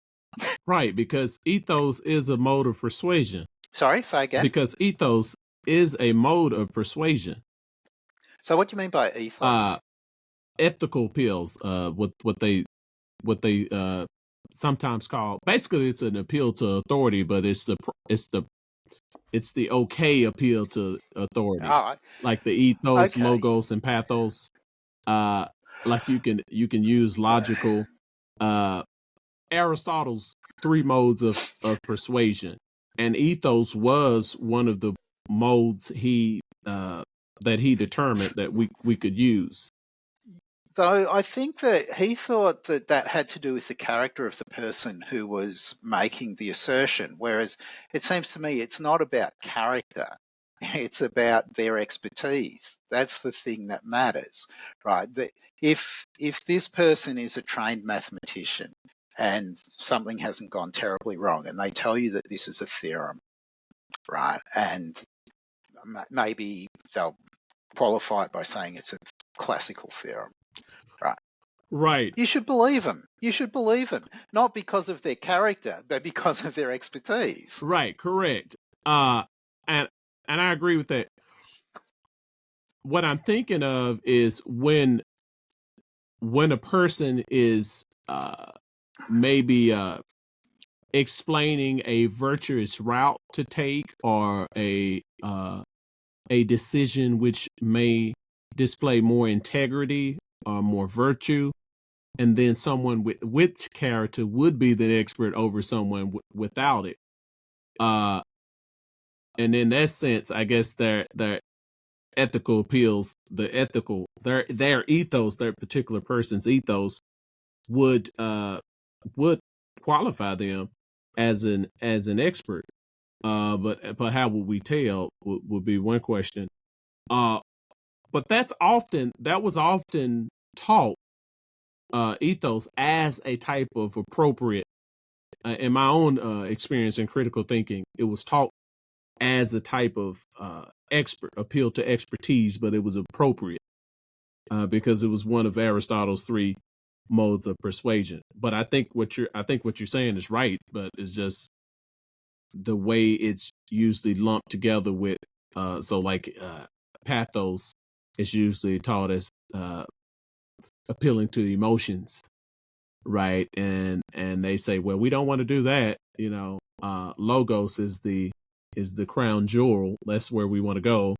Right, because ethos is a mode of persuasion. Sorry, say again. Because ethos is a mode of persuasion. So what do you mean by ethos? Ethical appeals, what they sometimes call, basically it's an appeal to authority, but it's the okay appeal to authority, like the ethos, Okay. logos, and pathos. Like you can use logical. Aristotle's 3 modes of persuasion, and ethos was one of the modes that he determined that we could use. Though I think that he thought that that had to do with the character of the person who was making the assertion, whereas it seems to me it's not about character. It's about their expertise. That's the thing that matters, right? If this person is a trained mathematician and something hasn't gone terribly wrong, and they tell you that this is a theorem, right, and maybe they'll qualify it by saying it's a classical theorem, right? Right. You should believe them. You should believe them, not because of their character, but because of their expertise. Right. Correct. And I agree with that. What I'm thinking of is when a person is maybe explaining a virtuous route to take, or a decision which may display more integrity or more virtue, and then someone with character would be the expert over someone without it. And in that sense, I guess their ethical appeals, their ethos, their particular person's ethos would qualify them as an expert. But how would we tell would be one question. But that was often taught, ethos, as a type of appropriate. In my own experience in critical thinking, it was taught as a type of expert appeal to expertise, but it was appropriate because it was one of Aristotle's 3 modes of persuasion. But I think what you're saying is right, but it's just the way it's usually lumped together with. So like pathos is usually taught as appealing to emotions, right? And they say, well, we don't want to do that. Logos is the crown jewel. That's where we want to go.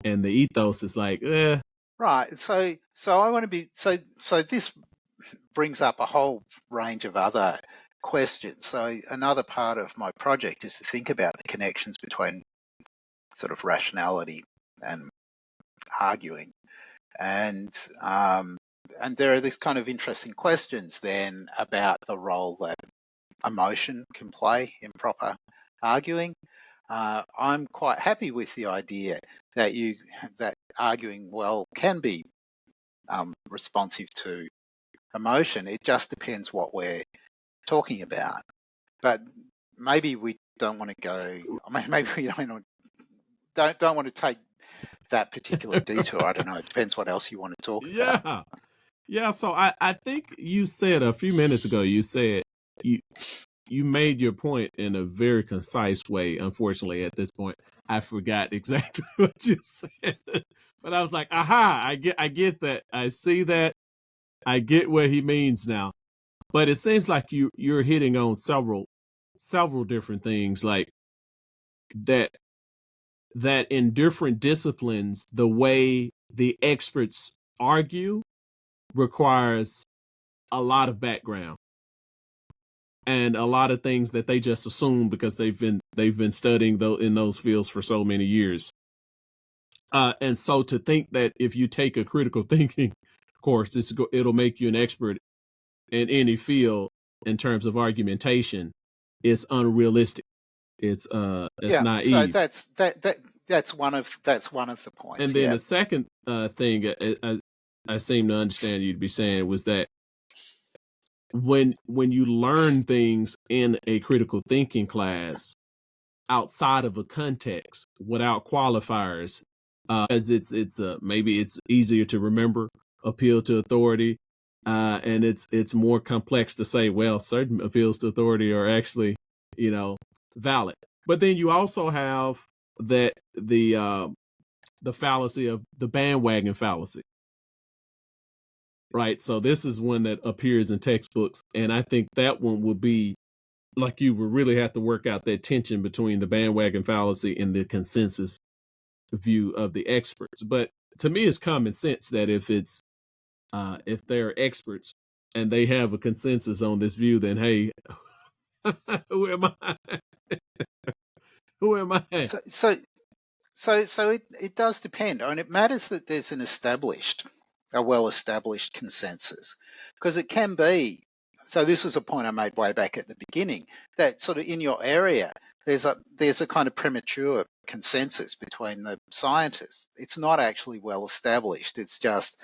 And the ethos is like, Right. So I want to be so this brings up a whole range of other questions. So another part of my project is to think about the connections between sort of rationality and arguing, and there are these kind of interesting questions then about the role that emotion can play in proper arguing. I'm quite happy with the idea that arguing well can be responsive to emotion. It just depends what we're talking about. But maybe we don't want to go. Maybe we don't want to take that particular detour. I don't know. It depends what else you want to talk about. Yeah. So I think you said a few minutes ago. You said you made your point in a very concise way. Unfortunately, at this point, I forgot exactly what you said. But I was like, aha, I get that. I see that. I get what he means now. But it seems like you're hitting on several different things, like that in different disciplines, the way the experts argue requires a lot of background. and a lot of things that they just assume because they've been studying in those fields for so many years. And so to think that if you take a critical thinking course, it'll make you an expert in any field in terms of argumentation is unrealistic. It's Yeah. So naive. that's one of the And points. then Yeah. the second thing I seem to understand you'd be saying was that when you learn things in a critical thinking class outside of a context without qualifiers, as it's maybe it's easier to remember, appeal to authority, and it's more complex to say, well, certain appeals to authority are actually, valid. But then you also have that the fallacy of the bandwagon fallacy, right? So this is one that appears in textbooks, and I think that one will be like you would really have to work out that tension between the bandwagon fallacy and the consensus view of the experts. But to me, it's common sense that if they're experts and they have a consensus on this view, then hey, who am I? Who am I? So it does depend. I mean, it matters that there's a well-established consensus, because it can be. So this was a point I made way back at the beginning, that sort of in your area there's a kind of premature consensus between the scientists. It's not actually well established. It's just,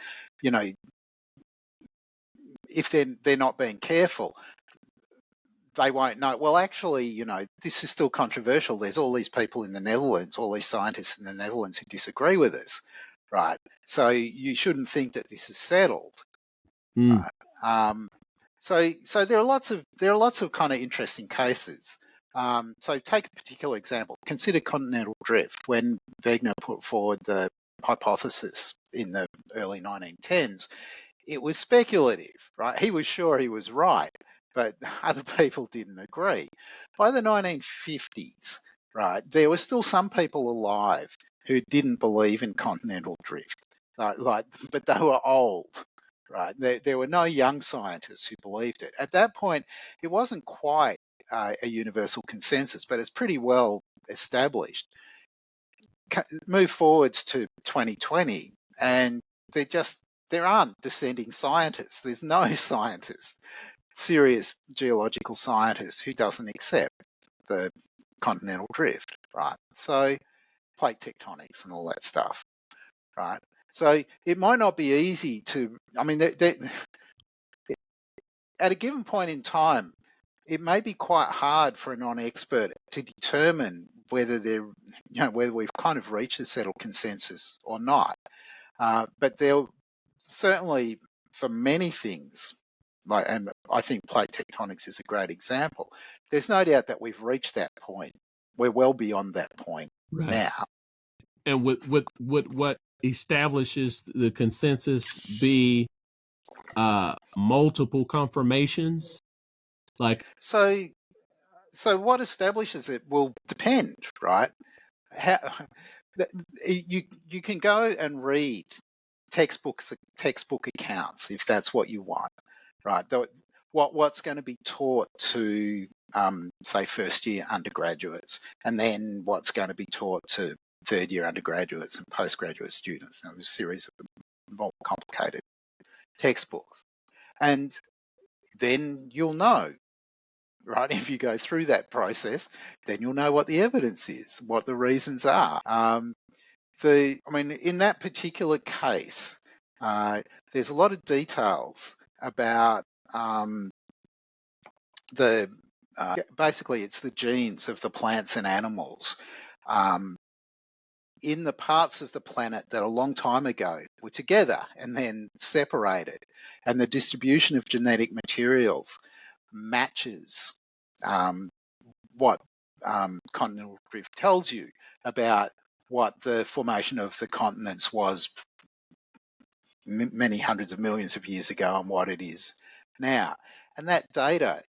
if they're not being careful, they won't know. Well, actually, this is still controversial. There's all these people in the Netherlands, all these scientists in the Netherlands who disagree with us, right? So you shouldn't think that this is settled, Mm. right? So there are lots of kind of interesting cases. So take a particular example. Consider continental drift. When Wegener put forward the hypothesis in the early 1910s, it was speculative, right? He was sure he was right, but other people didn't agree. By the 1950s, right, there were still some people alive who didn't believe in continental drift, but they were old, right? There were no young scientists who believed it. At that point, it wasn't quite a universal consensus, but it's pretty well established. Move forwards to 2020, and there aren't dissenting scientists. There's no scientist, serious geological scientist, who doesn't accept the continental drift, right? So plate tectonics and all that stuff, right? So it might not be easy to, I mean, at a given point in time, it may be quite hard for a non-expert to determine whether whether we've kind of reached a settled consensus or not. But there certainly, for many things, and I think plate tectonics is a great example, there's no doubt that we've reached that point. We're well beyond that point now. And would what establishes the consensus be multiple confirmations? Like, So what establishes it will depend, right? How, you can go and read textbook accounts if that's what you want, right? What's going to be taught to say first year undergraduates, and then what's going to be taught to third year undergraduates and postgraduate students. There's a series of more complicated textbooks, and then you'll know, right? If you go through that process, then you'll know what the evidence is, what the reasons are. In that particular case, there's a lot of details about basically it's the genes of the plants and animals in the parts of the planet that a long time ago were together and then separated, and the distribution of genetic materials matches what continental drift tells you about what the formation of the continents was many hundreds of millions of years ago and what it is now. And that data,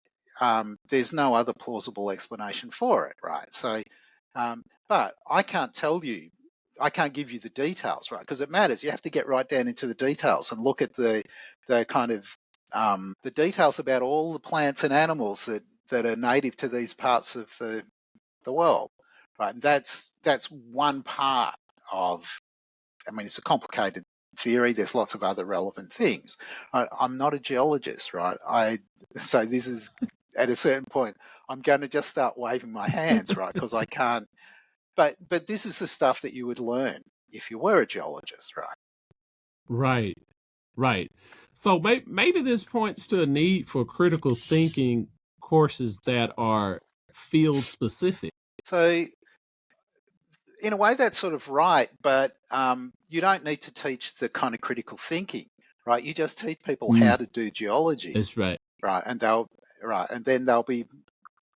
there's no other plausible explanation for it, right? So, but I can't give you the details, right? Because it matters. You have to get right down into the details and look at the kind of the details about all the plants and animals that are native to these parts of the world, right? And that's one part of. I mean, it's a complicated theory. There's lots of other relevant things. I'm not a geologist, right? So this is at a certain point, I'm going to just start waving my hands, right? Because I can't. But this is the stuff that you would learn if you were a geologist, right? Right. Right. So maybe this points to a need for critical thinking courses that are field specific. So in a way, that's sort of right, but you don't need to teach the kind of critical thinking, right? You just teach people how to do geology, That's right. right? And then they'll be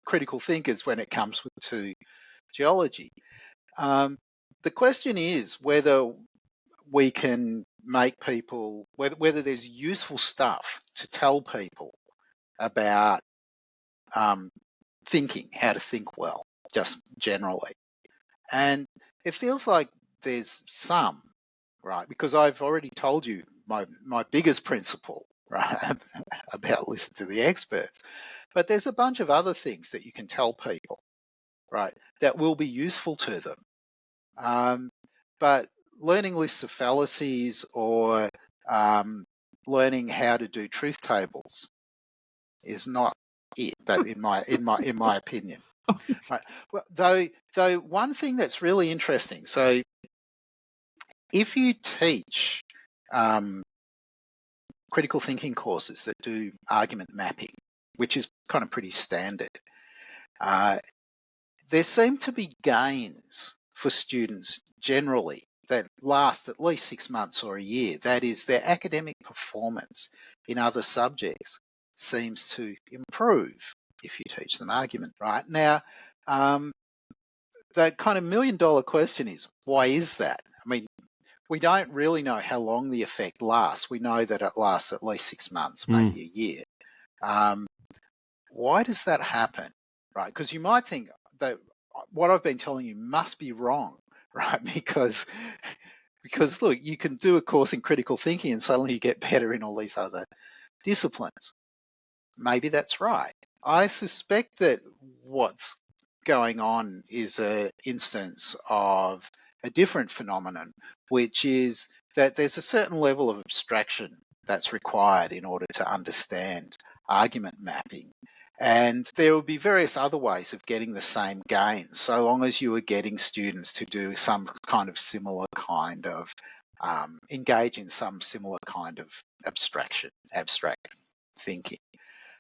critical thinkers when it comes to geology. The question is whether we can make people, whether there's useful stuff to tell people about thinking, how to think well, just generally. And it feels like there's some, right? Because I've already told you my biggest principle, right, about listen to the experts. But there's a bunch of other things that you can tell people, right, that will be useful to them. But learning lists of fallacies or learning how to do truth tables is not it. That in my opinion. Right. Well, though one thing that's really interesting. So if you teach critical thinking courses that do argument mapping, which is kind of pretty standard, there seem to be gains for students generally that last at least 6 months or a year. That is, their academic performance in other subjects seems to improve if you teach them argument. Right now, the kind of $1 million question is, why is that? I mean, we don't really know how long the effect lasts. We know that it lasts at least 6 months, maybe a year. Why does that happen? Right? Because you might think that what I've been telling you must be wrong, right? Because look, you can do a course in critical thinking and suddenly you get better in all these other disciplines. Maybe that's right. I suspect that what's going on is an instance of a different phenomenon, which is that there's a certain level of abstraction that's required in order to understand argument mapping. And there will be various other ways of getting the same gains, so long as you are getting students to do some kind of similar kind of, engage in some similar kind of abstract thinking.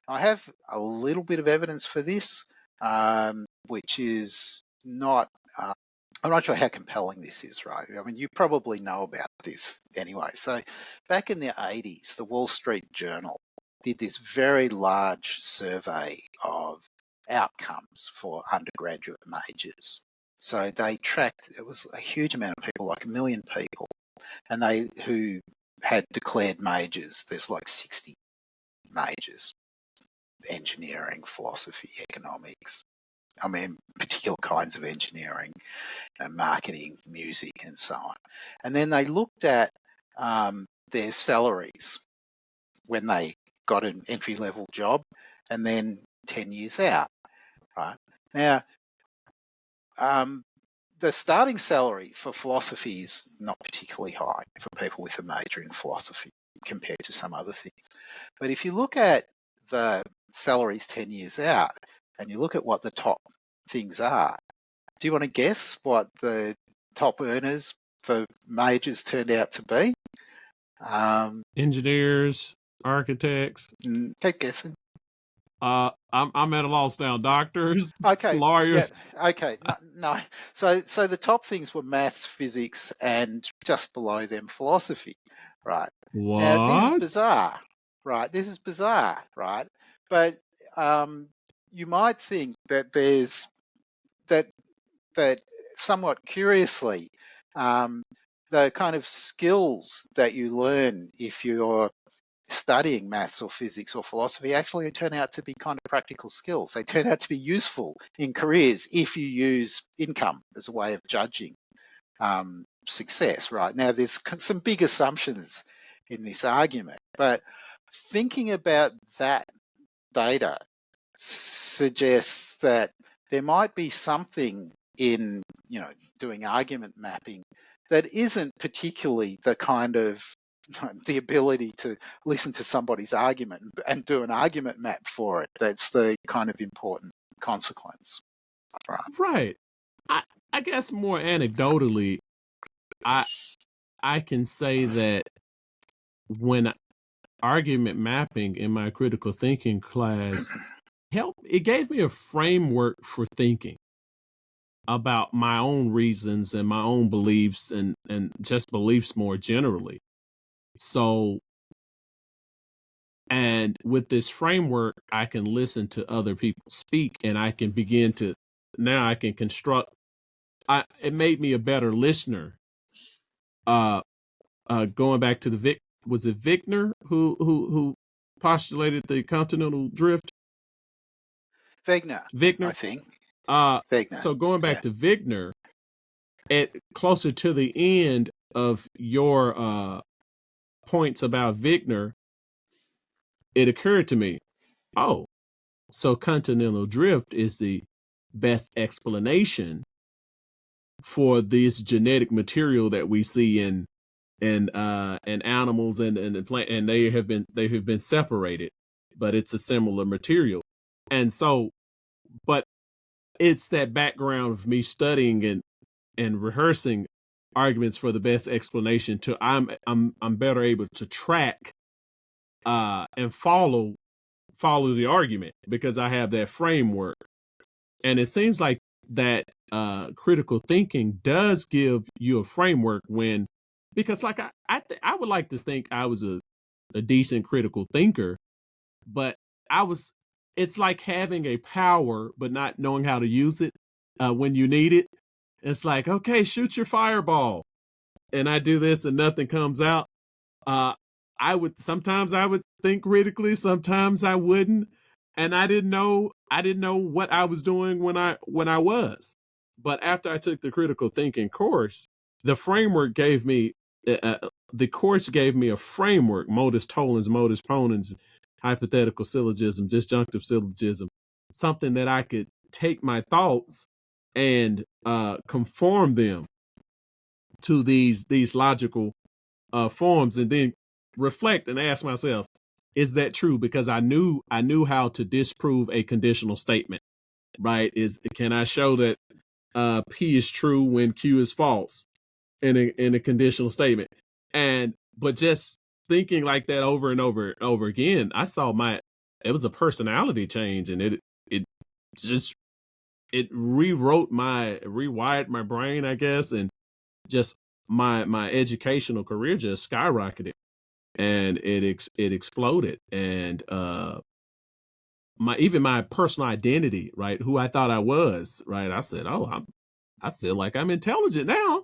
I have a little bit of evidence for this, which is not, I'm not sure how compelling this is, right? I mean, you probably know about this anyway. So back in the 80s, the Wall Street Journal did this very large survey of outcomes for undergraduate majors. So they tracked, it was a huge amount of people, like 1 million people, and who had declared majors. There's like 60 majors: engineering, philosophy, economics, I mean, particular kinds of engineering, marketing, music, and so on. And then they looked at their salaries when they got an entry-level job, and then 10 years out, right? Now, the starting salary for philosophy is not particularly high for people with a major in philosophy compared to some other things. But if you look at the salaries 10 years out and you look at what the top things are, do you want to guess what the top earners for majors turned out to be? Engineers, architects. Keep guessing. I'm at a loss now. Doctors, Okay. lawyers. Yeah. Okay. No. So the top things were maths, physics, and just below them philosophy. Right. Now this is What? bizarre. Right. This is bizarre. Right. But you might think that there's that somewhat curiously, the kind of skills that you learn if you're studying maths or physics or philosophy actually turn out to be kind of practical skills. They turn out to be useful in careers if you use income as a way of judging success. Right now, there's some big assumptions in this argument, but thinking about that data suggests that there might be something in, doing argument mapping that isn't particularly the kind of the ability to listen to somebody's argument and do an argument map for it. That's the kind of important consequence. Right. Right. I guess more anecdotally, I can say that when argument mapping in my critical thinking class it gave me a framework for thinking about my own reasons and my own beliefs and just beliefs more generally. So, and with this framework, I can listen to other people speak and I can begin to, now I can construct, it made me a better listener. Going back to was it Vickner who postulated the continental drift? Wegener, I Vickner. think. So Wegener. going back Yeah. to Vickner, at closer to the end of your points about Vickner, it occurred to me, oh, so continental drift is the best explanation for this genetic material that we see in animals and the plant, and they have been separated, but it's a similar material. And so, but it's that background of me studying and rehearsing arguments for the best explanation to I'm better able to track and follow the argument because I have that framework. And it seems like that critical thinking does give you a framework because like I would like to think I was a decent critical thinker, but it's like having a power but not knowing how to use it when you need it. It's like, okay, shoot your fireball. And I do this and nothing comes out. Uh, sometimes I would think critically, sometimes I wouldn't. And I didn't know what I was doing when I was. But after I took the critical thinking course, the framework gave me the course gave me a framework: modus tollens, modus ponens, hypothetical syllogism, disjunctive syllogism, something that I could take my thoughts and conform them to these logical forms, and then reflect and ask myself, is that true? Because I knew how to disprove a conditional statement. Right? Can I show that P is true when Q is false in a conditional statement? But just thinking like that over and over and over again, I saw it was a personality change, and it just it rewired my brain, I guess, and just my educational career just skyrocketed, and it exploded, and my personal identity, right, who I thought I was, right, I said, oh, I feel like I'm intelligent now,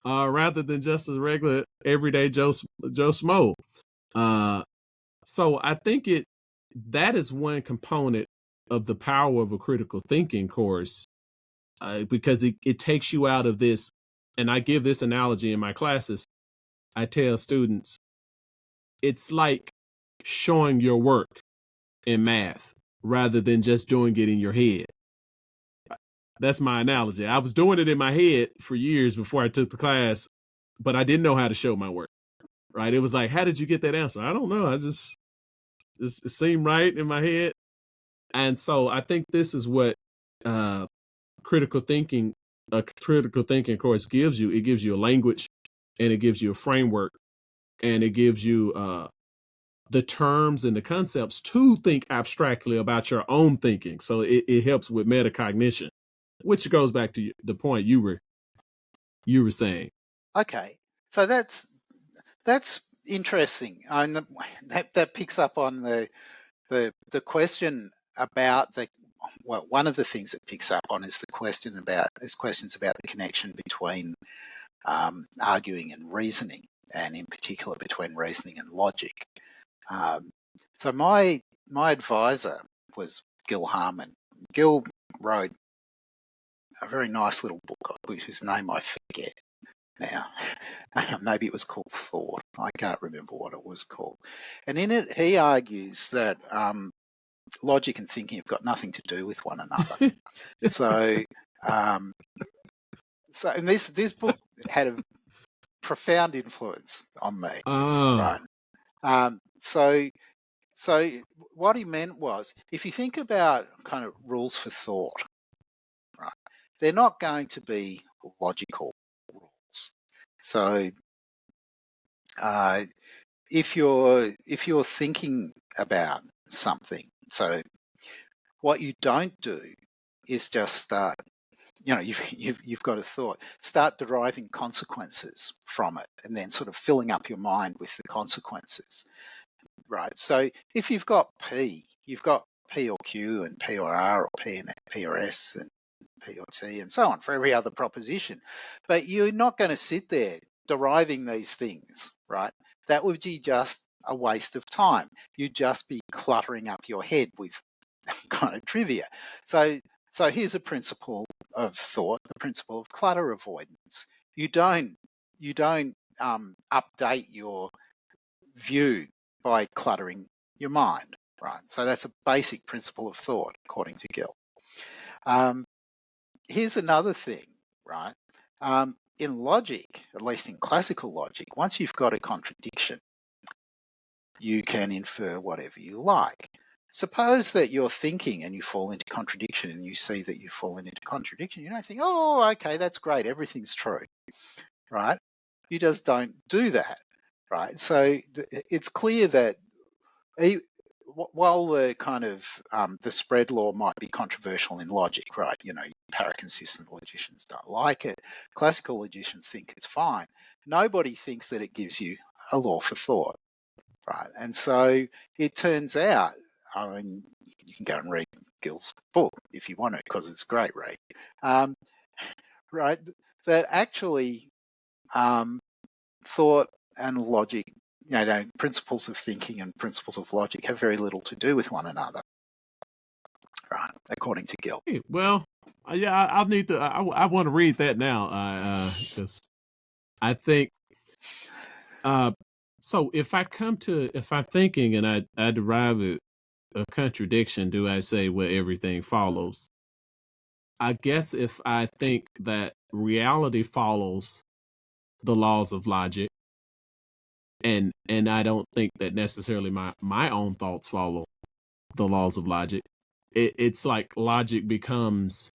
rather than just a regular everyday Joe Smo. So I think that is one component of the power of a critical thinking course, because it takes you out of this. And I give this analogy in my classes. I tell students, it's like showing your work in math rather than just doing it in your head. That's my analogy. I was doing it in my head for years before I took the class, but I didn't know how to show my work. Right? It was like, how did you get that answer? I don't know. It seemed right in my head. And so I think this is what critical thinking, a critical thinking course gives you. It gives you a language, and it gives you a framework, and it gives you the terms and the concepts to think abstractly about your own thinking. So it helps with metacognition, which goes back to the point you were saying. Okay, so that's interesting. That picks up on the question about one of the things it picks up on is questions about the connection between arguing and reasoning, and in particular between reasoning and logic. So my advisor was Gil Harman. Gil wrote a very nice little book, whose name I forget now. Maybe it was called Thought. I can't remember what it was called. And in it, he argues that logic and thinking have got nothing to do with one another. So, and this book had a profound influence on me, right? So what he meant was, if you think about kind of rules for thought, right, they're not going to be logical rules. So if you're thinking about something, so what you don't do is just start, you've got a thought, start deriving consequences from it, and then sort of filling up your mind with the consequences, right? So if you've got P, you've got P or Q and P or R or P and P or S and P or T and so on for every other proposition, but you're not going to sit there deriving these things, right? That would be just a waste of time. You'd just be cluttering up your head with kind of trivia. So here's a principle of thought, the principle of clutter avoidance. You don't update your view by cluttering your mind, right? So that's a basic principle of thought, according to Gill. Here's another thing, right? In logic, at least in classical logic, once you've got a contradiction, you can infer whatever you like. Suppose that you're thinking and you fall into contradiction, and you see that you've fallen into contradiction. You don't think, oh, okay, that's great, everything's true, right? You just don't do that, right? So it's clear that while the kind of the spread law might be controversial in logic, right? Paraconsistent logicians don't like it. Classical logicians think it's fine. Nobody thinks that it gives you a law for thought, right? And so it turns out, I mean, you can go and read Gill's book if you want to, because it's a great read, right? That actually thought and logic, principles of thinking and principles of logic have very little to do with one another, right? According to Gill. Well, yeah, I'll need to. I want to read that now, because I think. So if I'm thinking and I derive a contradiction, do I say where everything follows? I guess if I think that reality follows the laws of logic, and I don't think that necessarily my own thoughts follow the laws of logic, it's like logic becomes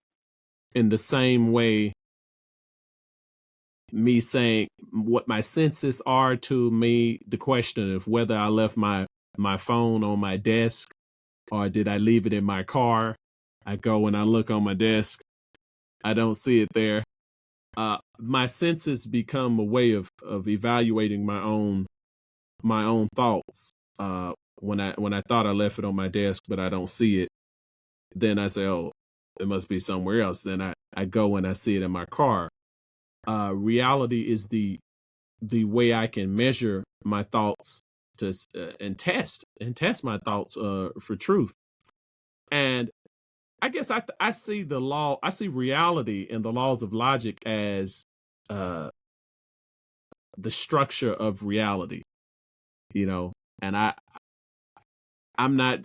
in the same way me saying what my senses are to me, the question of whether I left my phone on my desk or did I leave it in my car. I go and I look on my desk, I don't see it there. My senses become a way of evaluating my own thoughts. When I thought I left it on my desk but I don't see it, then I say, oh, it must be somewhere else. Then I go and I see it in my car. Reality is the way I can measure my thoughts to and test my thoughts for truth. And I guess I see I see reality and the laws of logic as the structure of reality, and I'm not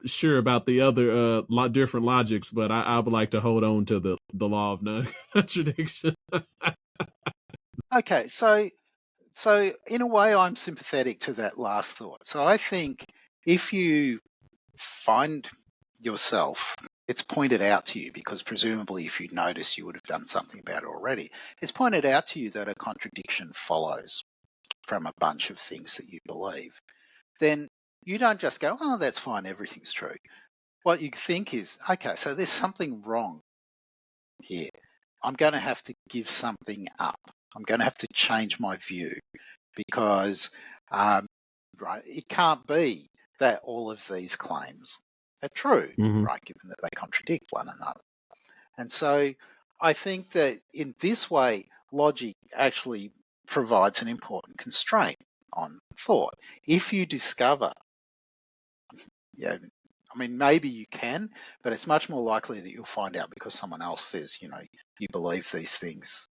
sure about the other different logics, but I would like to hold on to the law of non-contradiction. Okay, so in a way, I'm sympathetic to that last thought. So I think if you find yourself, it's pointed out to you, because presumably if you'd noticed, you would have done something about it already. It's pointed out to you that a contradiction follows from a bunch of things that you believe. Then you don't just go, oh, that's fine, everything's true. What you think is, okay, so there's something wrong here. I'm going to have to give something up. I'm going to have to change my view, because right, it can't be that all of these claims are true, right, given that they contradict one another. And so I think that in this way, logic actually provides an important constraint on thought. If you discover, I mean, maybe you can, but it's much more likely that you'll find out because someone else says, you believe these things,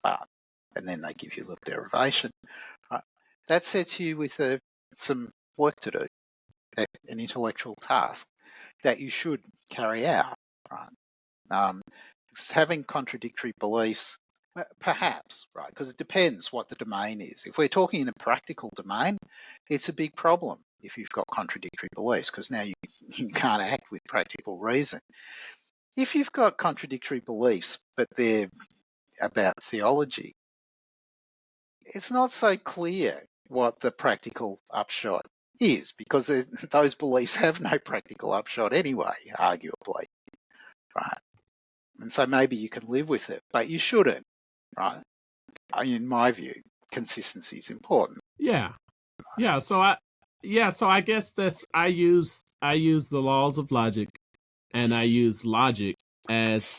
and then they give you a little derivation. Right? That sets you with some work to do, an intellectual task. that you should carry out, right? Having contradictory beliefs, perhaps, right? Because it depends what the domain is. If we're talking in a practical domain, it's a big problem if you've got contradictory beliefs, because now you can't act with practical reason. If you've got contradictory beliefs, but they're about theology, it's not so clear what the practical upshot is, because those beliefs have no practical upshot anyway, arguably, right? And so maybe you can live with it, but you shouldn't, right? In my view, consistency is important. Yeah. So I guess I use the laws of logic, and I use logic as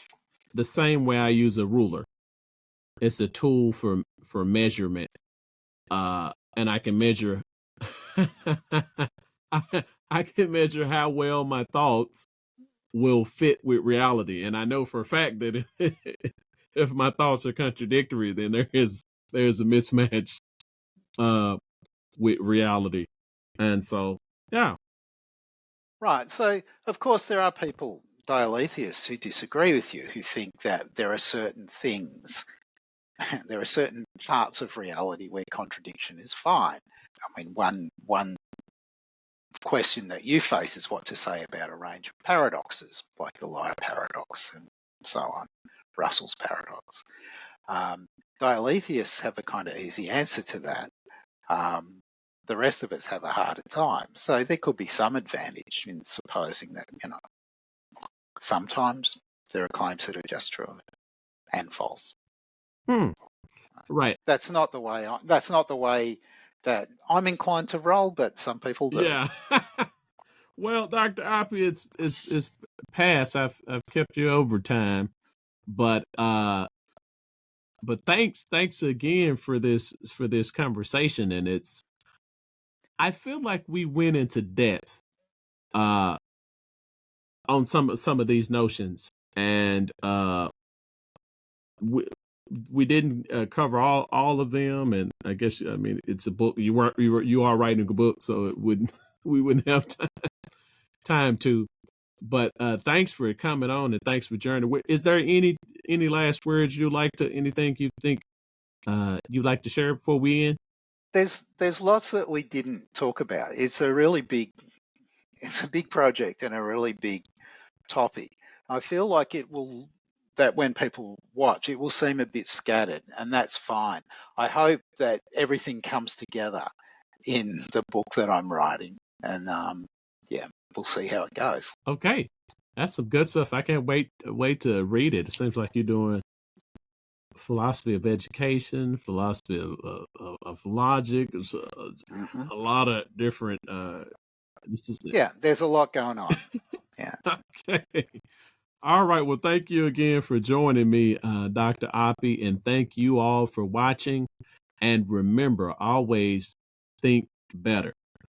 the same way I use a ruler. It's a tool for measurement. And I can measure I can measure how well my thoughts will fit with reality. And I know for a fact that if my thoughts are contradictory, then there's a mismatch with reality. And so, yeah. Right. So, of course, there are people, dialetheyists, who disagree with you, who think that there are certain things, there are certain parts of reality where contradiction is fine. I mean, one question that you face is what to say about a range of paradoxes, like the liar paradox and so on, Russell's paradox. Dialetheists have a kind of easy answer to that. The rest of us have a harder time. So there could be some advantage in supposing that, sometimes there are claims that are just true and false. Right. That's not the way that I'm inclined to roll, but some people do. Yeah. Well, Dr. Oppy, it's past. I've kept you over time, but thanks again for this conversation, and I feel like we went into depth on some of these notions, and we didn't cover all of them, and I guess it's a book. You are writing a book, so we wouldn't have time to. But thanks for coming on, and thanks for joining. Is there any last words anything you think you'd like to share before we end? There's lots that we didn't talk about. It's a big project and a really big topic. I feel like that when people watch, it will seem a bit scattered, and that's fine. I hope that everything comes together in the book that I'm writing, and we'll see how it goes. Okay, that's some good stuff. I can't wait to read it. It seems like you're doing philosophy of education, philosophy of logic. A lot of different. There's a lot going on. Yeah. Okay. All right. Well, thank you again for joining me, Dr. Oppy, and thank you all for watching. And remember, always think better.